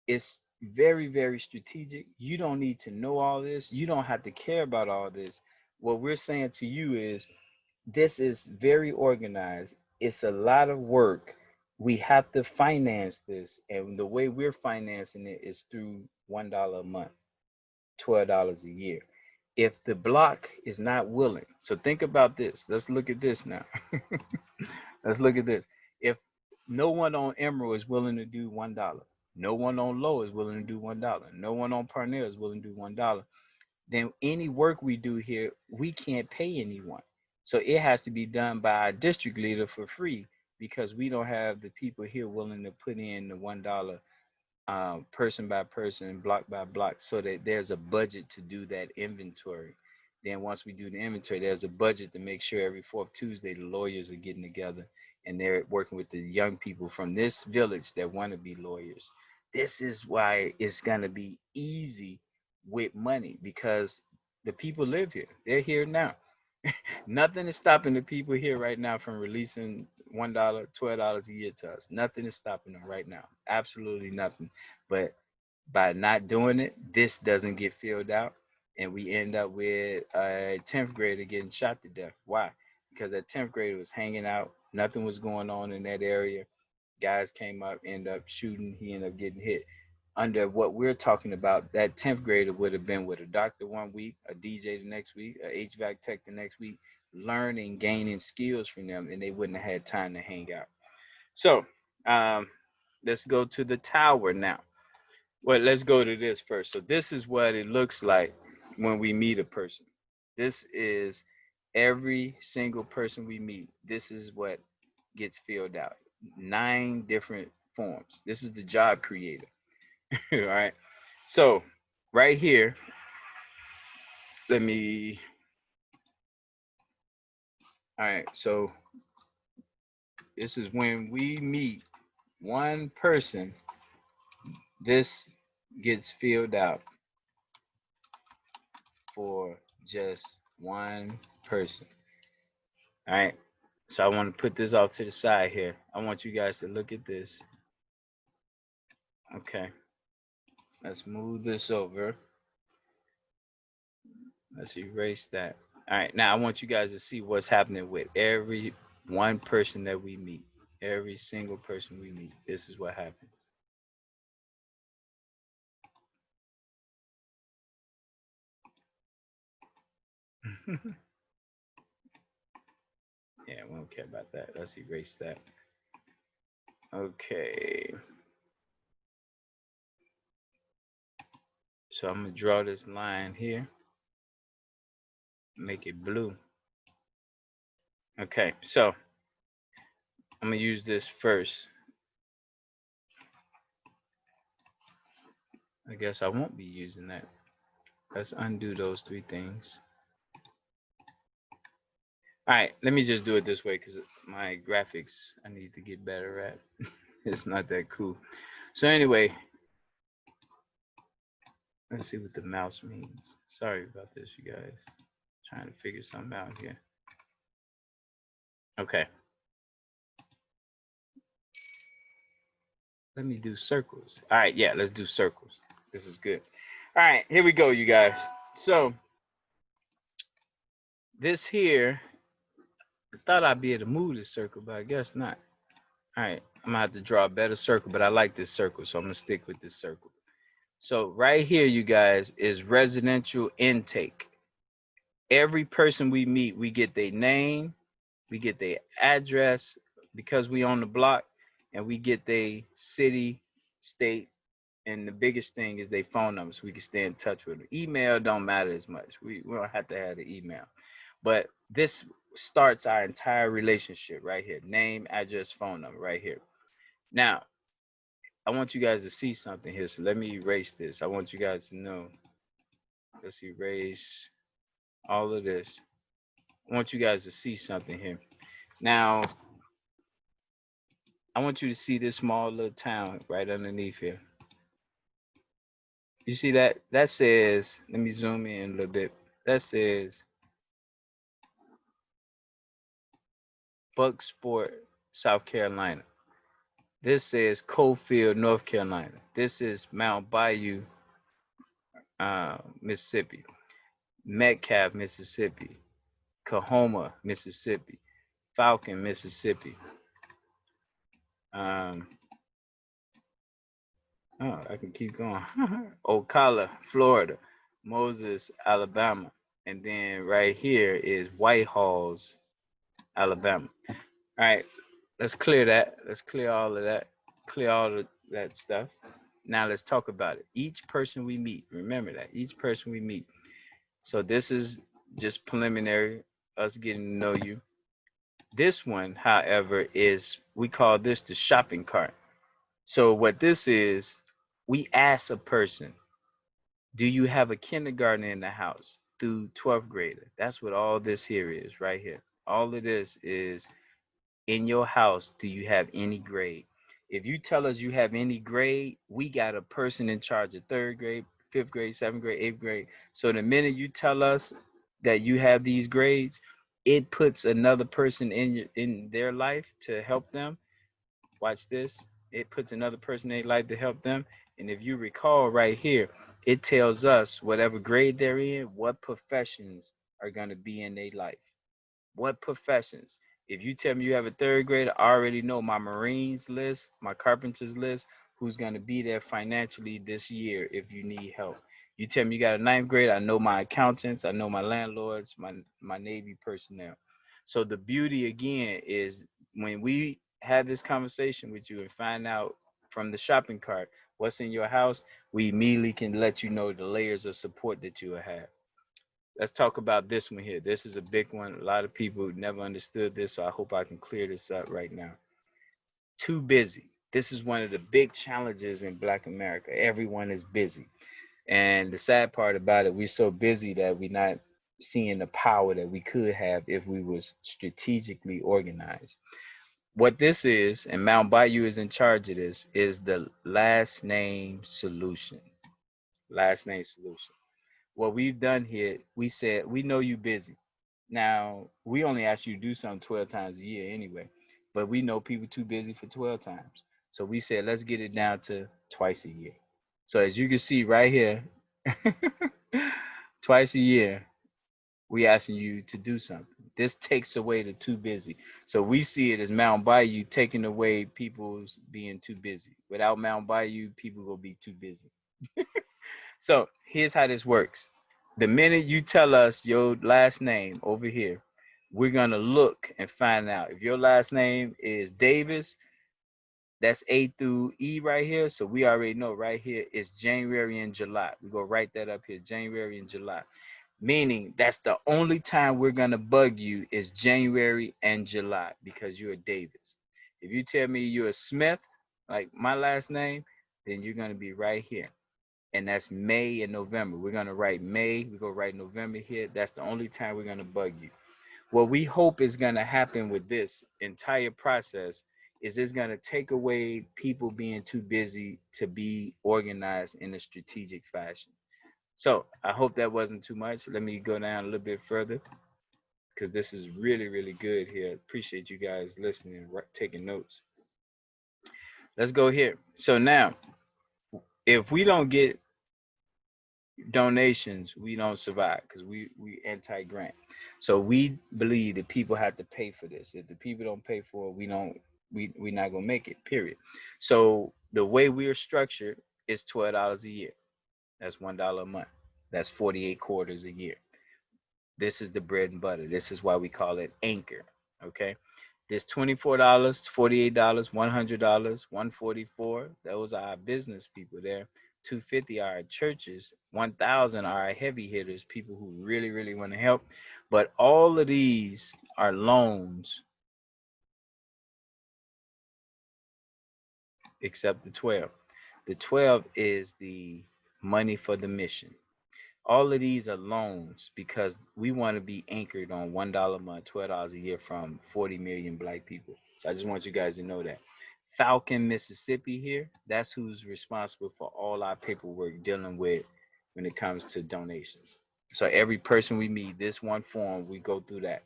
A: it's very, very strategic. You don't need to know all this. You don't have to care about all this. What we're saying to you is this is very organized. It's a lot of work. We have to finance this. And the way we're financing it is through $1 a month. $12 a year. If the block is not willing, so think about this. Let's look at this now. Let's look at this. If no one on Emerald is willing to do $1, no one on Low is willing to do $1, no one on Parnell is willing to do $1, then any work we do here, we can't pay anyone. So it has to be done by our district leader for free because we don't have the people here willing to put in the $1 person by person, block by block, so that there's a budget to do that inventory. Then once we do the inventory, there's a budget to make sure every fourth Tuesday the lawyers are getting together and they're working with the young people from this village that want to be lawyers. This is why it's going to be easy with money, because the people live here. They're here now. Nothing is stopping the people here right now from releasing $1, $12 a year to us. Nothing is stopping them right now. Absolutely nothing. But by not doing it, this doesn't get filled out, and we end up with a 10th grader getting shot to death. Why? Because that 10th grader was hanging out. Nothing was going on in that area. Guys came up, end up shooting. He ended up getting hit. Under what we're talking about, that 10th grader would have been with a doctor one week, a DJ the next week, a HVAC tech the next week, learning, gaining skills from them, and they wouldn't have had time to hang out. So um, let's go to the tower now. Well, let's go to this first. So this is what it looks like when we meet a person. This is every single person we meet. This is what gets filled out. 9 different forms. This is the job creator. All right. So right here, let me. All right. So this is when we meet one person. This gets filled out for just one person. All right. So I want to put this off to the side here. I want you guys to look at this. Okay. Let's move this over. Let's erase that. All right. Now I want you guys to see what's happening with every one person that we meet. Every single person we meet. This is what happens. Yeah, we don't care about that. Let's erase that. Okay. So I'm going to draw this line here. Make it blue. Okay. So I'm going to use this first. I guess I won't be using that. Let's undo those 3 things. All right, let me just do it this way because my graphics I need to get better at. It's not that cool. So anyway, let's see what the mouse means. Sorry about this, you guys. Trying to figure something out here. Okay. Let me do circles. All right, yeah, let's do circles. This is good. All right, here we go, you guys. So this here, I thought I'd be able to move this circle, but I guess not. All right, I'm gonna have to draw a better circle, but I like this circle, so I'm gonna stick with this circle. So right here, you guys, is residential intake. Every person we meet, we get their name, we get their address because we on the block, and we get their city, state, and the biggest thing is their phone number, so we can stay in touch with them. Email don't matter as much. We don't have to have the email, but this starts our entire relationship right here: name, address, phone number, right here. Now, I want you guys to see something here, so let me erase this. I want you guys to know. Let's erase all of this. I want you guys to see something here. Now, I want you to see this small little town right underneath here. You see that? That says, let me zoom in a little bit. That says Bucksport, South Carolina. This says Cofield, North Carolina. This is Mount Bayou, Mississippi. Metcalf, Mississippi. Coahoma, Mississippi. Falcon, Mississippi. Um, oh, I can keep going. Ocala, Florida. Moses, Alabama. And then right here is Whitehall's, Alabama. All right, let's clear that. Let's clear all of that. Clear all of that stuff. Now let's talk about it. Each person we meet, remember that. Each person we meet. So this is just preliminary, us getting to know you. This one, however, is we call this the shopping cart. So what this is, we ask a person, do you have a kindergarten in the house through 12th grader? That's what all this here is right here. All of this is in your house do you have any grade? If you tell us you have any grade, we got a person in charge of third grade, fifth grade, seventh grade, eighth grade. So the minute you tell us that you have these grades, it puts another person in their life to help them. Watch this. It puts another person in their life to help them. And if you recall right here, it tells us whatever grade they're in, what professions are going to be in their life. What professions? If you tell me you have a third grader, I already know my Marines list, my carpenters list, who's going to be there financially this year if you need help. You tell me you got a ninth grade, I know my accountants, I know my landlords, my Navy personnel. So the beauty again is when we have this conversation with you and find out from the shopping cart what's in your house, we immediately can let you know the layers of support that you will have. Let's talk about this one here. This is a big one. A lot of people never understood this, so I hope I can clear this up right now. Too busy. This is one of the big challenges in Black America. Everyone is busy. And the sad part about it, we're so busy that we're not seeing the power that we could have if we was strategically organized. What this is, and Mount Bayou is in charge of this, is the last name solution. Last name solution. What we've done here, we said, we know you busy. Now, we only ask you to do something 12 times a year anyway, but we know people too busy for 12 times. So we said, let's get it down to twice a year. So as you can see right here, twice a year, we asking you to do something. This takes away the too busy. So we see it as Mount Bayou taking away people's being too busy. Without Mount Bayou, people will be too busy. So here's how this works. The minute you tell us your last name over here, we're gonna look and find out if your last name is Davis. That's A through E right here. So we already know right here is January and July. We go write that up here, January and July. Meaning that's the only time we're gonna bug you is January and July because you're a Davis. If you tell me you're a Smith, like my last name, then you're gonna be right here, and that's May and November. We're gonna write May, we go write November here. That's the only time we're gonna bug you. What we hope is gonna happen with this entire process is it's gonna take away people being too busy to be organized in a strategic fashion. So I hope that wasn't too much. Let me go down a little bit further because this is really, really good here. Appreciate you guys listening, taking notes. Let's go here. So now, if we don't get donations, we don't survive because we anti-grant. So we believe that people have to pay for this. If the people don't pay for it, we're not gonna make it. Period. So the way we are structured is $12 a year. That's $1 a month. That's 48 quarters a year. This is the bread and butter. This is why we call it anchor. Okay. There's $24, $48, $100, 144. Those are our business people there. 250 are our churches. 1,000 are our heavy hitters, people who really, really want to help. But all of these are loans except the 12. The 12 is the money for the mission. All of these are loans because we want to be anchored on $1 a month, $12 a year from 40 million Black people. So I just want you guys to know that. Falcon, Mississippi here, that's who's responsible for all our paperwork dealing with when it comes to donations. So every person we meet, this one form, we go through that.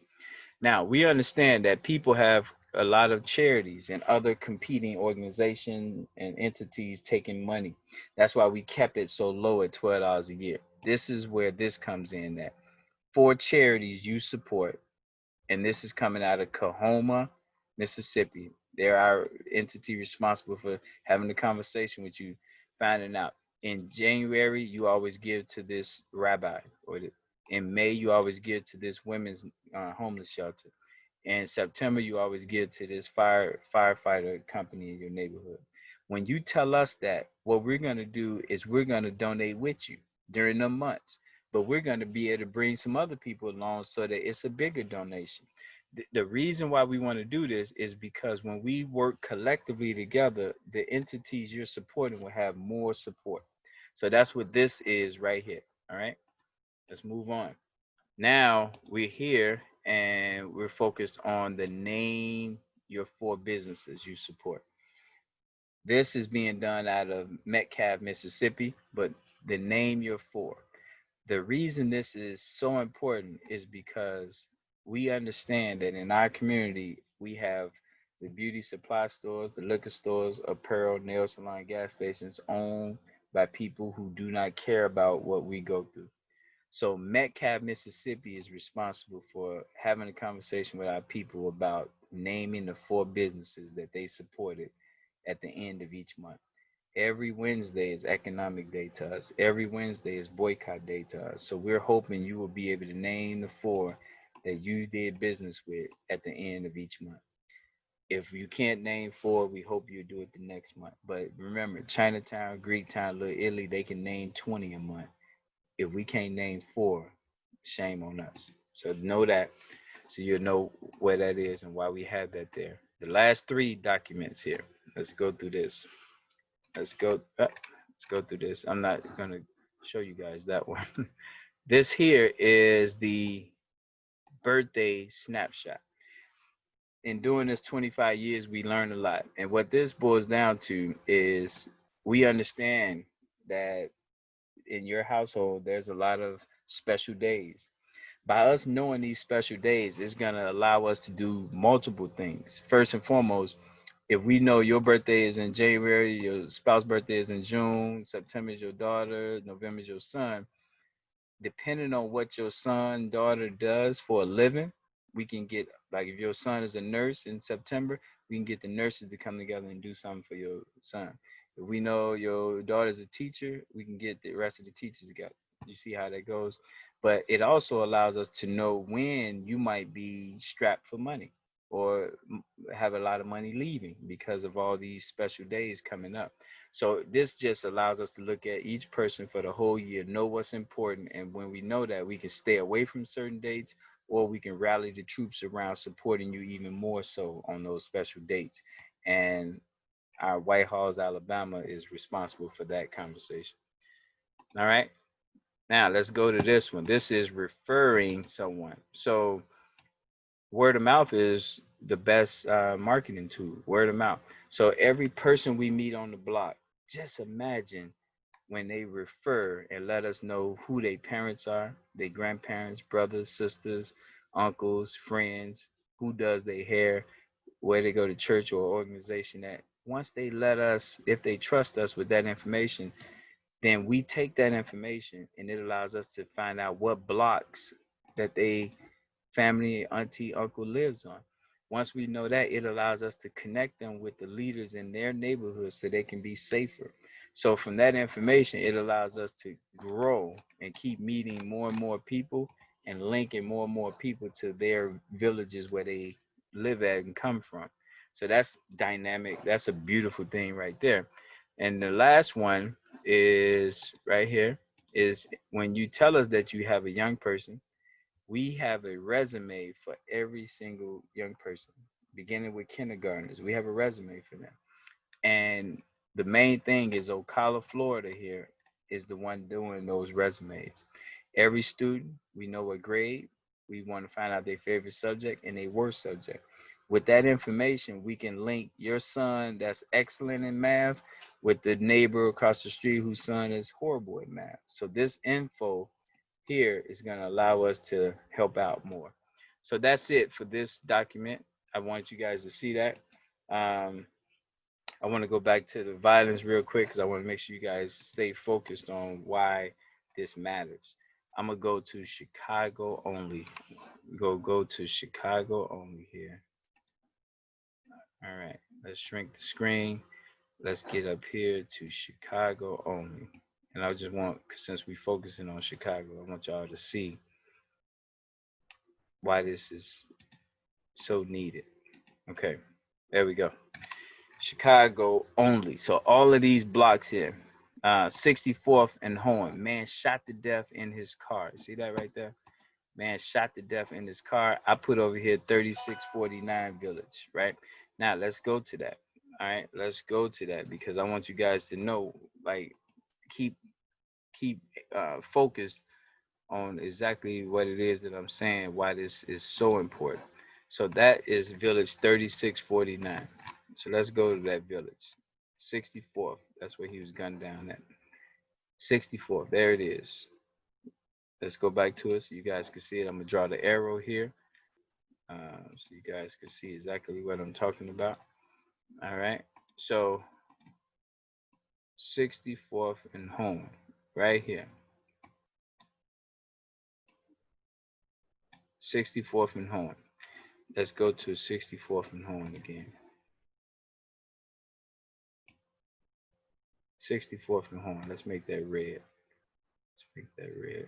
A: Now, we understand that people have a lot of charities and other competing organizations and entities taking money. That's why we kept it so low at $12 a year. This is where this comes in that four charities you support, and this is coming out of Coahoma, Mississippi. They're our entity responsible for having the conversation with you, finding out. In January, you always give to this rabbi, or in May, you always give to this women's homeless shelter. In September, you always give to this firefighter company in your neighborhood. When you tell us that, what we're going to do is we're going to donate with you during the months, but we're going to be able to bring some other people along so that it's a bigger donation. The reason why we want to do this is because when we work collectively together, the entities you're supporting will have more support. So that's what this is right here. All right, let's move on. Now we're here and we're focused on the name your 4 businesses you support. This is being done out of Metcalfe, Mississippi, but the name your 4. The reason this is so important is because we understand that in our community, we have the beauty supply stores, the liquor stores, apparel, nail salon, gas stations owned by people who do not care about what we go through. So Metcalfe, Mississippi is responsible for having a conversation with our people about naming the 4 businesses that they supported at the end of each month. Every Wednesday is economic day to us. Every Wednesday is boycott day to us. So we're hoping you will be able to name the 4 that you did business with at the end of each month. If you can't name 4, we hope you do it the next month. But remember, Chinatown, Greek Town, Little Italy, they can name 20 a month. If we can't name 4, shame on us. So know that, so you'll know where that is and why we have that there. The last 3 documents here. Let's go through this. Let's go through this. I'm not gonna show you guys that one. This here is the birthday snapshot. In doing this 25 years, we learned a lot. And what this boils down to is we understand that in your household, there's a lot of special days. By us knowing these special days, it's going to allow us to do multiple things. First and foremost, if we know your birthday is in January, your spouse's birthday is in June, September is your daughter, November is your son, depending on what your son daughter does for a living, we can get, like, if your son is a nurse in September, we can get the nurses to come together and do something for your son. If we know your daughter's a teacher, we can get the rest of the teachers together. You see how that goes? But it also allows us to know when you might be strapped for money or have a lot of money leaving because of all these special days coming up. So this just allows us to look at each person for the whole year, know what's important, and when we know that, we can stay away from certain dates, or we can rally the troops around supporting you even more so on those special dates. And our White Halls, Alabama is responsible for that conversation. All right. Now let's go to this one. This is referring someone. So word of mouth is the best marketing tool. Word of mouth. So every person we meet on the block, just imagine when they refer and let us know who their parents are, their grandparents, brothers, sisters, uncles, friends, who does their hair, where they go to church or organization at. Once they let us, if they trust us with that information, then we take that information and it allows us to find out what blocks that they family, auntie, uncle lives on. Once we know that, it allows us to connect them with the leaders in their neighborhood so they can be safer. So from that information, it allows us to grow and keep meeting more and more people and linking more and more people to their villages where they live at and come from. So that's dynamic. That's a beautiful thing right there. And the last one is right here is when you tell us that you have a young person, we have a resume for every single young person, beginning with kindergartners. We have a resume for them. And the main thing is Ocala, Florida here is the one doing those resumes. Every student, we know what grade, we want to find out their favorite subject and their worst subject. With that information, we can link your son that's excellent in math with the neighbor across the street whose son is horrible at math. So this info here is going to allow us to help out more. So that's it for this document. I want you guys to see that. Um, I want to go back to the violence real quick because I want to make sure you guys stay focused on why this matters. I'm gonna go to Chicago only. Go to Chicago only here. All right, let's shrink the screen. Let's get up here to Chicago only. And I just want, since we're focusing on Chicago, I want y'all to see why this is so needed. Okay, there we go. Chicago only. So all of these blocks here. 64th and Horn. Man shot to death in his car. See that right there? Man shot to death in his car. I put over here 3649 Village, right? Now let's go to that. All right, let's go to that because I want you guys to know, like, keep keep focused on exactly what it is that I'm saying, why this is so important. So that is village 3649. So let's go to that village. 64th. That's where he was gunned down at. 64th. There it is. Let's go back to it so you guys can see it. I'm going to draw the arrow here so you guys can see exactly what I'm talking about. All right. So 64th and home right here. 64th and home. Let's go to 64th and home again. 64th and home. Let's make that red. Let's make that red.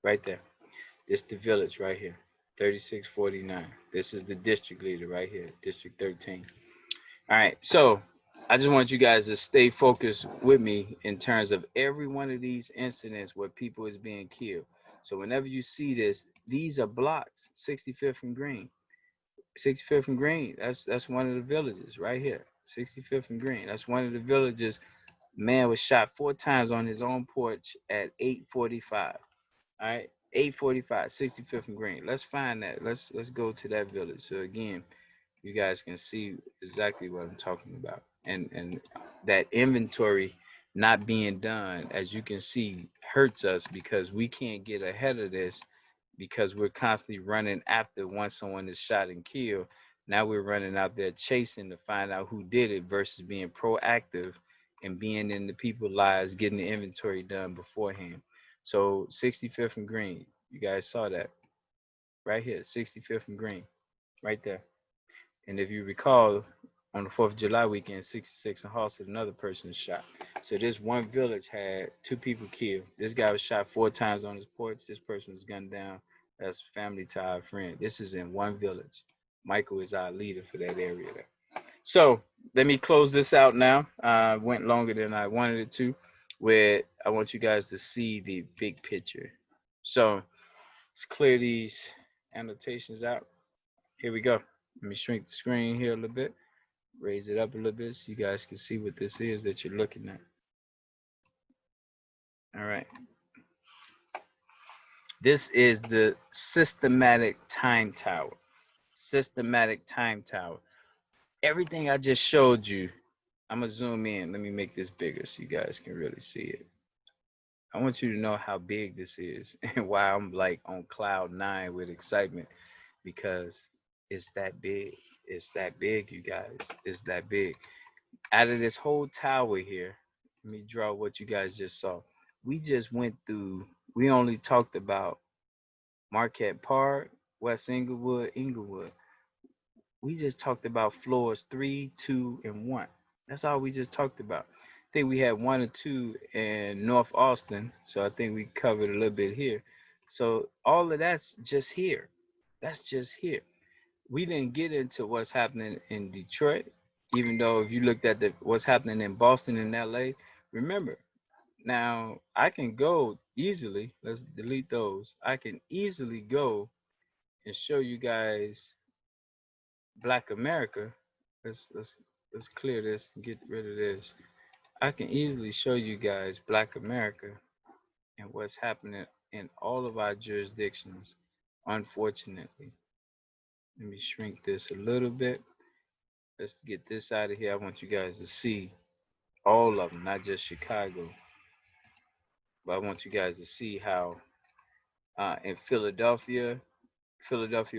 A: Right there. This is the village right here. 3649. This is the district leader right here. District 13. All right. So I just want you guys to stay focused with me in terms of every one of these incidents where people is being killed. So whenever you see this, these are blocks. 65th and Green. 65th and Green. That's one of the villages right here. 65th and Green. That's one of the villages. Man was shot 4 times on his own porch at 8:45. All right, 8:45, 65th and Green. Let's find that. Let's go to that village. So again, you guys can see exactly what I'm talking about. And that inventory not being done, as you can see, hurts us because we can't get ahead of this because we're constantly running after once someone is shot and killed. Now we're running out there chasing to find out who did it versus being proactive and being in the people's lives, getting the inventory done beforehand. So 65th and Green, you guys saw that right here, 65th and Green, right there. And if you recall, on the 4th of July weekend, 66 and Halsted, another person was shot. So this one village had 2 people killed. This guy was shot 4 times on his porch. This person was gunned down. That's family to our friend. This is in one village. Michael is our leader for that area there. So let me close this out now. Went longer than I wanted it to, where I want you guys to see the big picture. So let's clear these annotations out. Here we go. Let me shrink the screen here a little bit, raise it up a little bit so you guys can see what this is that you're looking at. All right. This is the systematic time tower. Systematic time tower. Everything I just showed you, I'm going to zoom in. Let me make this bigger so you guys can really see it. I want you to know how big this is and why I'm like on cloud 9 with excitement because it's that big. It's that big, you guys. It's that big. Out of this whole tower here, let me draw what you guys just saw. We just went through, we only talked about Marquette Park, West Inglewood, Inglewood. We just talked about floors 3, 2, and 1. That's all we just talked about. I think we had 1 or 2 in North Austin, so I think we covered a little bit here. So all of that's just here. That's just here. We didn't get into what's happening in Detroit, even though if you looked at what's happening in Boston and LA, remember, now I can go easily, let's delete those. I can easily go and show you guys Black America. Let's clear this and get rid of this. I can easily show you guys Black America and what's happening in all of our jurisdictions, unfortunately. Let me shrink this a little bit. Let's get this out of here. I want you guys to see all of them, not just Chicago. But I want you guys to see how in Philadelphia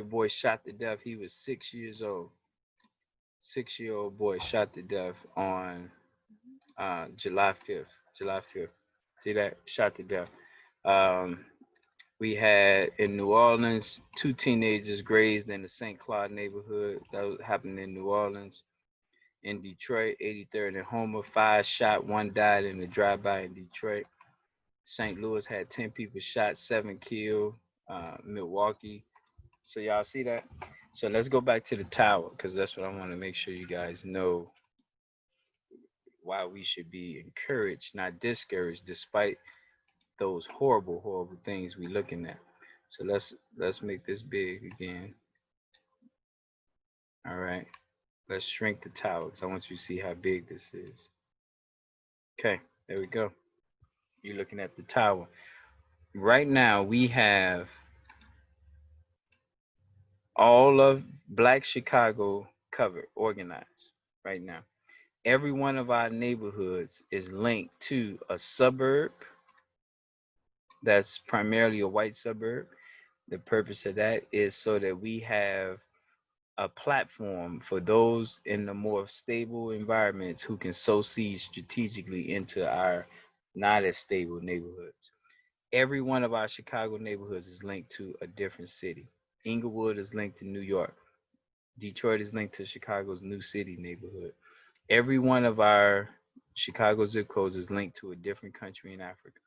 A: boy shot to death. He was 6 years old. 6-year-old boy shot to death on July 5th. July 5th. See that? Shot to death. Um, we had in New Orleans 2 teenagers grazed in the St. Claude neighborhood. That was happening in New Orleans. In Detroit, 83rd and Homer, 5 shot, 1 died in the drive-by in Detroit. St. Louis had 10 people shot, 7 killed. Milwaukee. So y'all see that? So let's go back to the tower because that's what I want to make sure you guys know why we should be encouraged, not discouraged, despite those horrible, horrible things we're looking at. So let's make this big again. All right. Let's shrink the tower because I want you to see how big this is. Okay, there we go. You're looking at the tower. Right now, we have all of Black Chicago covered, organized right now. Every one of our neighborhoods is linked to a suburb that's primarily a white suburb. The purpose of that is so that we have a platform for those in the more stable environments who can sow seeds strategically into our not as stable neighborhoods. Every one of our Chicago neighborhoods is linked to a different city. Inglewood is linked to New York. Detroit is linked to Chicago's New City neighborhood. Every one of our Chicago zip codes is linked to a different country in Africa.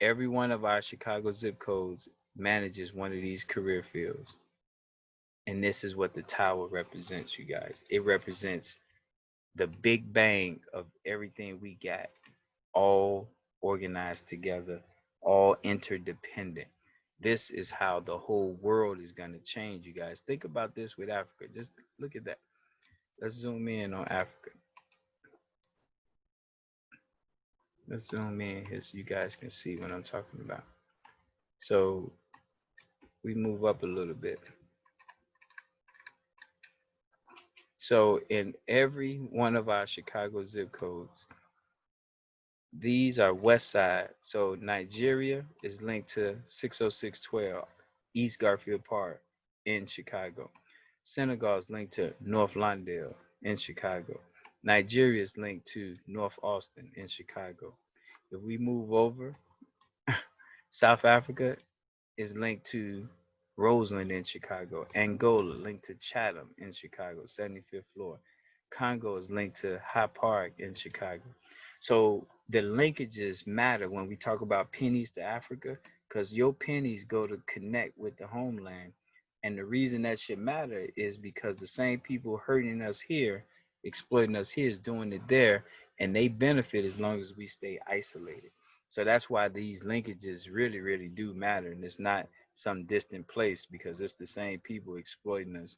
A: Every one of our Chicago zip codes manages one of these career fields. And this is what the tower represents, you guys. It represents the big bang of everything we got, all organized together, all interdependent. This is how the whole world is going to change, you guys. Think about this with Africa. Just look at that. Let's zoom in on Africa. Let's zoom in here so you guys can see what I'm talking about. So we move up a little bit. So in every one of our Chicago zip codes, these are west side. So Nigeria is linked to 60612 East Garfield Park in Chicago. Senegal is linked to North Lawndale in Chicago. Nigeria is linked to North Austin in Chicago. If we move over, South Africa is linked to Roseland in Chicago. Angola linked to Chatham in Chicago, 75th floor. Congo is linked to High Park in Chicago. So the linkages matter when we talk about pennies to Africa, because your pennies go to connect with the homeland. And the reason that should matter is because the same people hurting us here, exploiting us here, is doing it there, and they benefit as long as we stay isolated. So that's why these linkages really, really do matter. And it's not some distant place because it's the same people exploiting us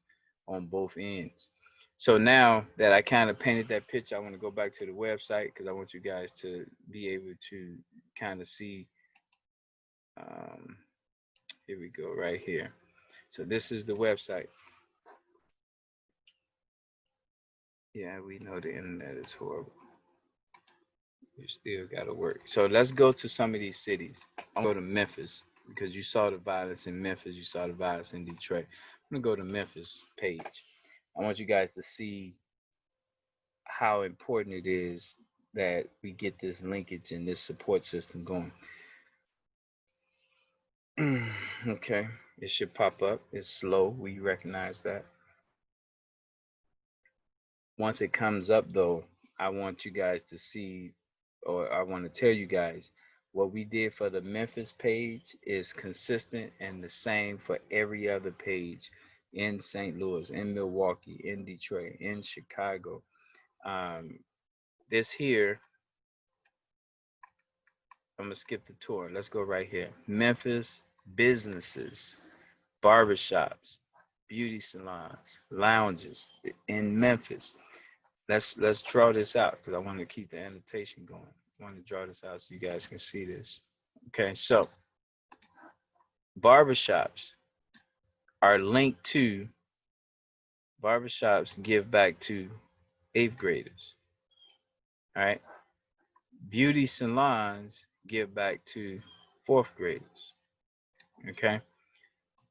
A: on both ends. So now that I kind of painted that picture, I want to go back to the website because I want you guys to be able to kind of see. Um, Here we go, right here. So this is the website. Yeah, we know the internet is horrible. You still got to work. So let's go to some of these cities. I'm going to go to Memphis because you saw the violence in Memphis. You saw the violence in Detroit. I'm going to go to Memphis page. I want you guys to see how important it is that we get this linkage and this support system going. Okay, it should pop up. It's slow. We recognize that. Once it comes up, though, I want you guys to see, or I want to tell you guys, what we did for the Memphis page is consistent and the same for every other page in St. Louis, in Milwaukee, in Detroit, in Chicago. Um, this here, I'm gonna skip the tour. Let's go right here. Memphis businesses, barbershops, beauty salons, lounges in Memphis. Let's draw this out because I want to keep the annotation going. I want to draw this out so you guys can see this. Okay, so barbershops are linked to barbershops give back to eighth graders. All right, beauty salons give back to fourth graders. Okay,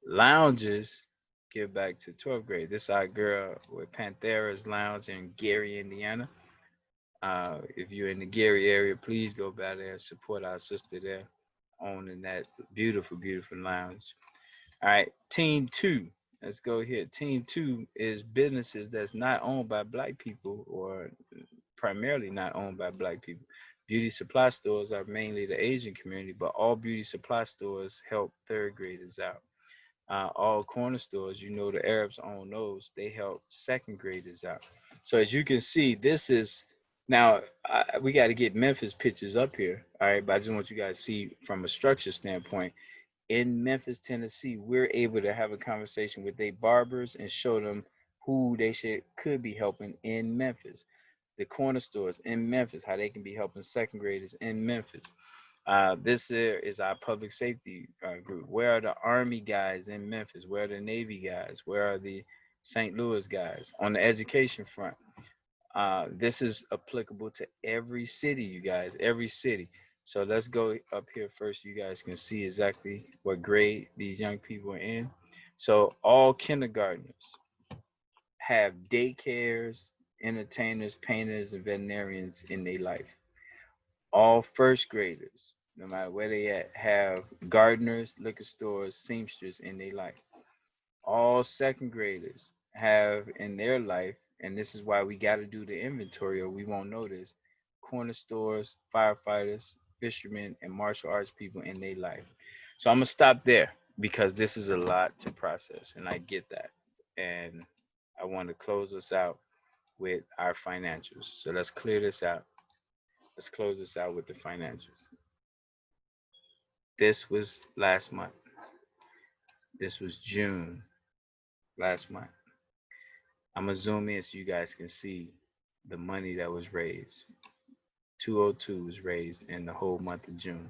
A: lounges give back to 12th grade. This is our girl with Panthera's Lounge in Gary, Indiana. If you're in the Gary area, please go by there and support our sister there owning that beautiful, beautiful lounge. All right, Team Two. Let's go here. Team Two is businesses that's not owned by Black people or primarily not owned by Black people. Beauty supply stores are mainly the Asian community, but all beauty supply stores help third graders out. All corner stores, you know, the Arabs own those. They help second graders out. So as you can see, this is now we got to get Memphis pictures up here. All right, but I just want you guys to see from a structure standpoint. In Memphis, Tennessee, we're able to have a conversation with their barbers and show them who they could be helping in Memphis. The corner stores in Memphis, how they can be helping second graders in Memphis. This here is our public safety group. Where are the Army guys in Memphis? Where are the Navy guys? Where are the St. Louis guys? On the education front, this is applicable to every city, you guys, every city. So let's go up here first. You guys can see exactly what grade these young people are in. So all kindergartners have daycares, entertainers, painters, and veterinarians in their life. All first graders, no matter where they at, have gardeners, liquor stores, seamsters in their life. All second graders have in their life, and this is why we got to do the inventory or we won't know this, corner stores, firefighters, fishermen, and martial arts people in their life. So I'm going to stop there because this is a lot to process, and I get that. And I want to close us out with our financials. So let's clear this out. Let's close this out with the financials. This was last month. This was June last month. I'm gonna zoom in so you guys can see the money that was raised. 202 was raised in the whole month of June.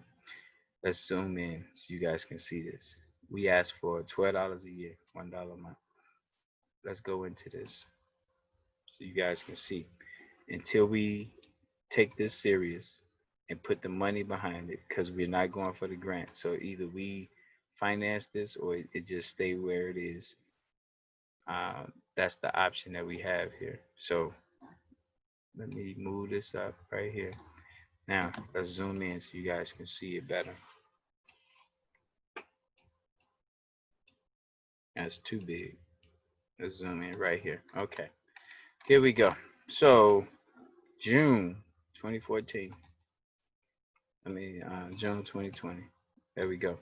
A: Let's zoom in so you guys can see this. We asked for $12 a year, $1 a month. Let's go into this so you guys can see. Until we take this serious and put the money behind it, because we're not going for the grant. So either we finance this or it just stay where it is. That's the option that we have here. So let me move this up right here. Now let's zoom in so you guys can see it better. That's too big. Let's zoom in right here. Okay, here we go. So June 2014. June 2020. There we go.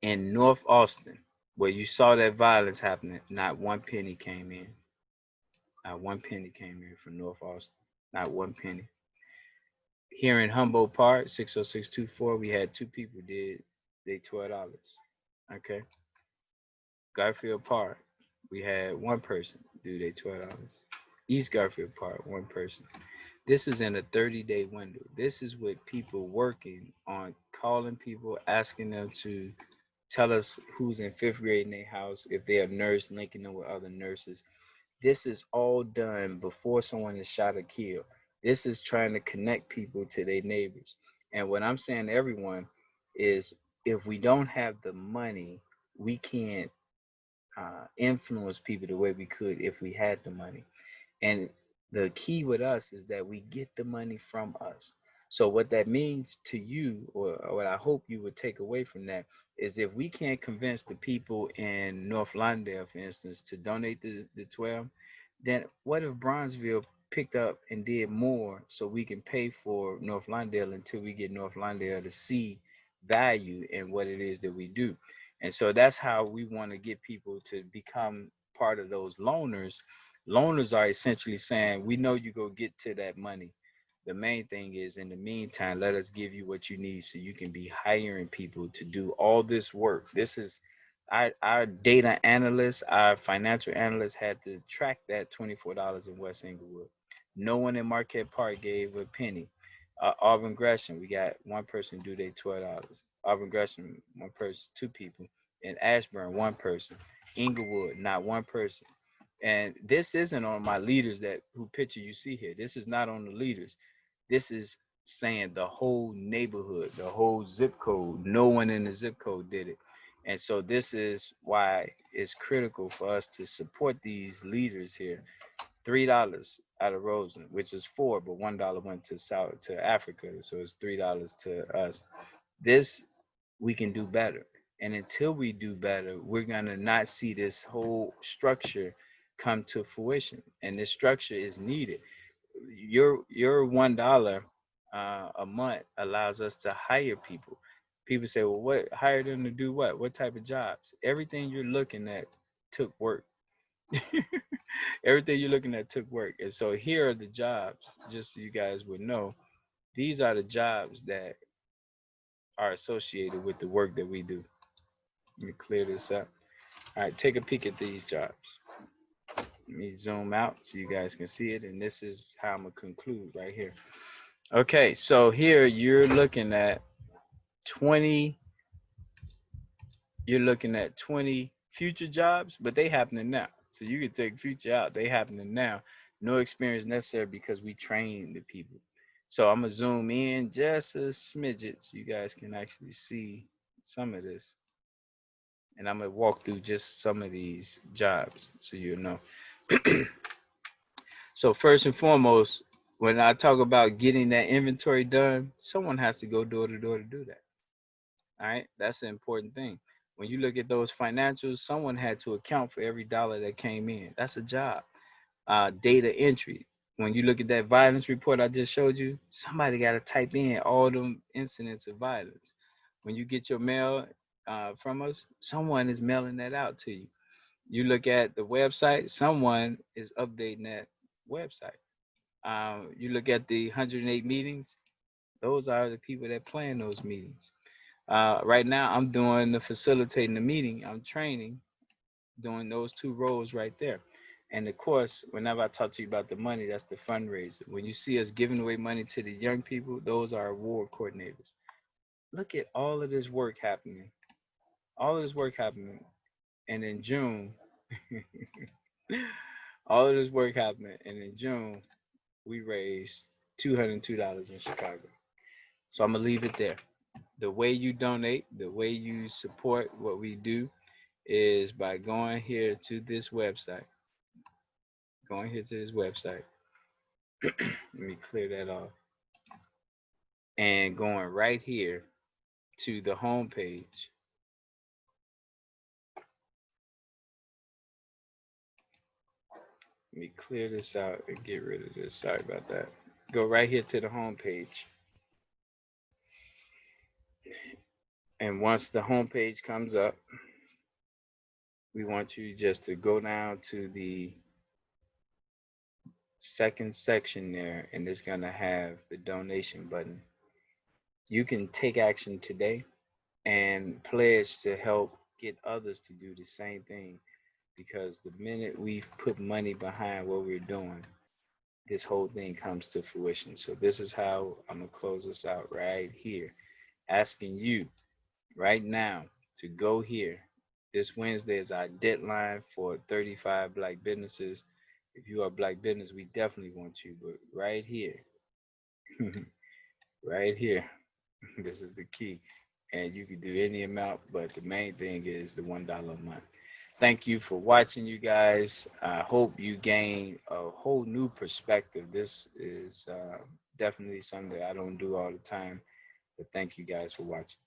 A: In North Austin, where you saw that violence happening, not one penny came in. Not one penny came in from North Austin. Not one penny. Here in Humboldt Park, 60624, we had two people did they $12. Okay. Garfield Park, we had one person do they $12. East Garfield Park, one person. This is in a 30-day window. This is with people working on calling people, asking them to tell us who's in fifth grade in their house, if they're a nurse, linking them with other nurses. This is all done before someone is shot or killed. This is trying to connect people to their neighbors. And what I'm saying to everyone is if we don't have the money, we can't influence people the way we could if we had the money. And the key with us is that we get the money from us. So what that means to you, or what I hope you would take away from that, is if we can't convince the people in North Lawndale, for instance, to donate the 12, then what if Bronzeville picked up and did more so we can pay for North Lawndale until we get North Lawndale to see value in what it is that we do. And so that's how we want to get people to become part of those loners. Loners are essentially saying, we know you go get to that money. The main thing is, in the meantime, let us give you what you need so you can be hiring people to do all this work. This is our data analysts, our financial analysts had to track that $24 in West Englewood. No one in Marquette Park gave a penny. Auburn Gresham, we got one person do their $12. Auburn Gresham, one person, two people. In Ashburn, one person. Inglewood, not one person. And this isn't on my leaders that who picture you see here. This is not on the leaders. This is saying the whole neighborhood, the whole zip code. No one in the zip code did it. And so this is why it's critical for us to support these leaders here. $3 out of Roseland, which is four, but $1 went to South to Africa, so it's $3 to us. This we can do better. And until we do better, we're gonna not see this whole structure come to fruition. And this structure is needed. Your $1 a month allows us to hire people. People say, well, what hire them to do what? What type of jobs? Everything you're looking at took work. Everything you're looking at took work. And so here are the jobs, just so you guys would know. These are the jobs that are associated with the work that we do. Let me clear this up. All right, take a peek at these jobs. Let me zoom out so you guys can see it. And this is how I'm going to conclude right here. Okay, so here you're looking at 20, you're looking at 20 future jobs, but they happening now. So you can take future out, they happening now. No experience necessary because we train the people. So I'm gonna zoom in just a smidget so you guys can actually see some of this. And I'm gonna walk through just some of these jobs so you know. So first and foremost, when I talk about getting that inventory done, someone has to go door to door to do that. All right, that's an important thing. When you look at those financials, someone had to account for every dollar that came in. That's a job. Data entry. When you look at that violence report I just showed you, somebody got to type in all them incidents of violence. When you get your mail from us, someone is mailing that out to you. You look at the website, someone is updating that website. You look at the 108 meetings, those are the people that plan those meetings. Right now, I'm doing the facilitating the meeting. I'm training, doing those two roles right there. And of course, whenever I talk to you about the money, that's the fundraiser. When you see us giving away money to the young people, those are award coordinators. Look at all of this work happening. All of this work happening. And in June, all of this work happening. And in June, we raised $202 in Chicago. So I'm going to leave it there. The way you donate, the way you support what we do is by going here to this website. Going here to this website. Let me clear that off. And going right here to the home page. Let me clear this out and get rid of this. Sorry about that. Go right here to the home page. And once the home page comes up, we want you just to go down to the second section there, and it's going to have the donation button. You can take action today and pledge to help get others to do the same thing, because the minute we put money behind what we're doing, this whole thing comes to fruition. So this is how I'm going to close this out right here, asking you right now to go here. This Wednesday is our deadline for 35 black businesses. If you are a black business, we definitely want you. But right here, right here, this is the key. And you can do any amount, but the main thing is the $1 a month. Thank you for watching, you guys. I hope you gain a whole new perspective. This is definitely something that I don't do all the time. But thank you guys for watching.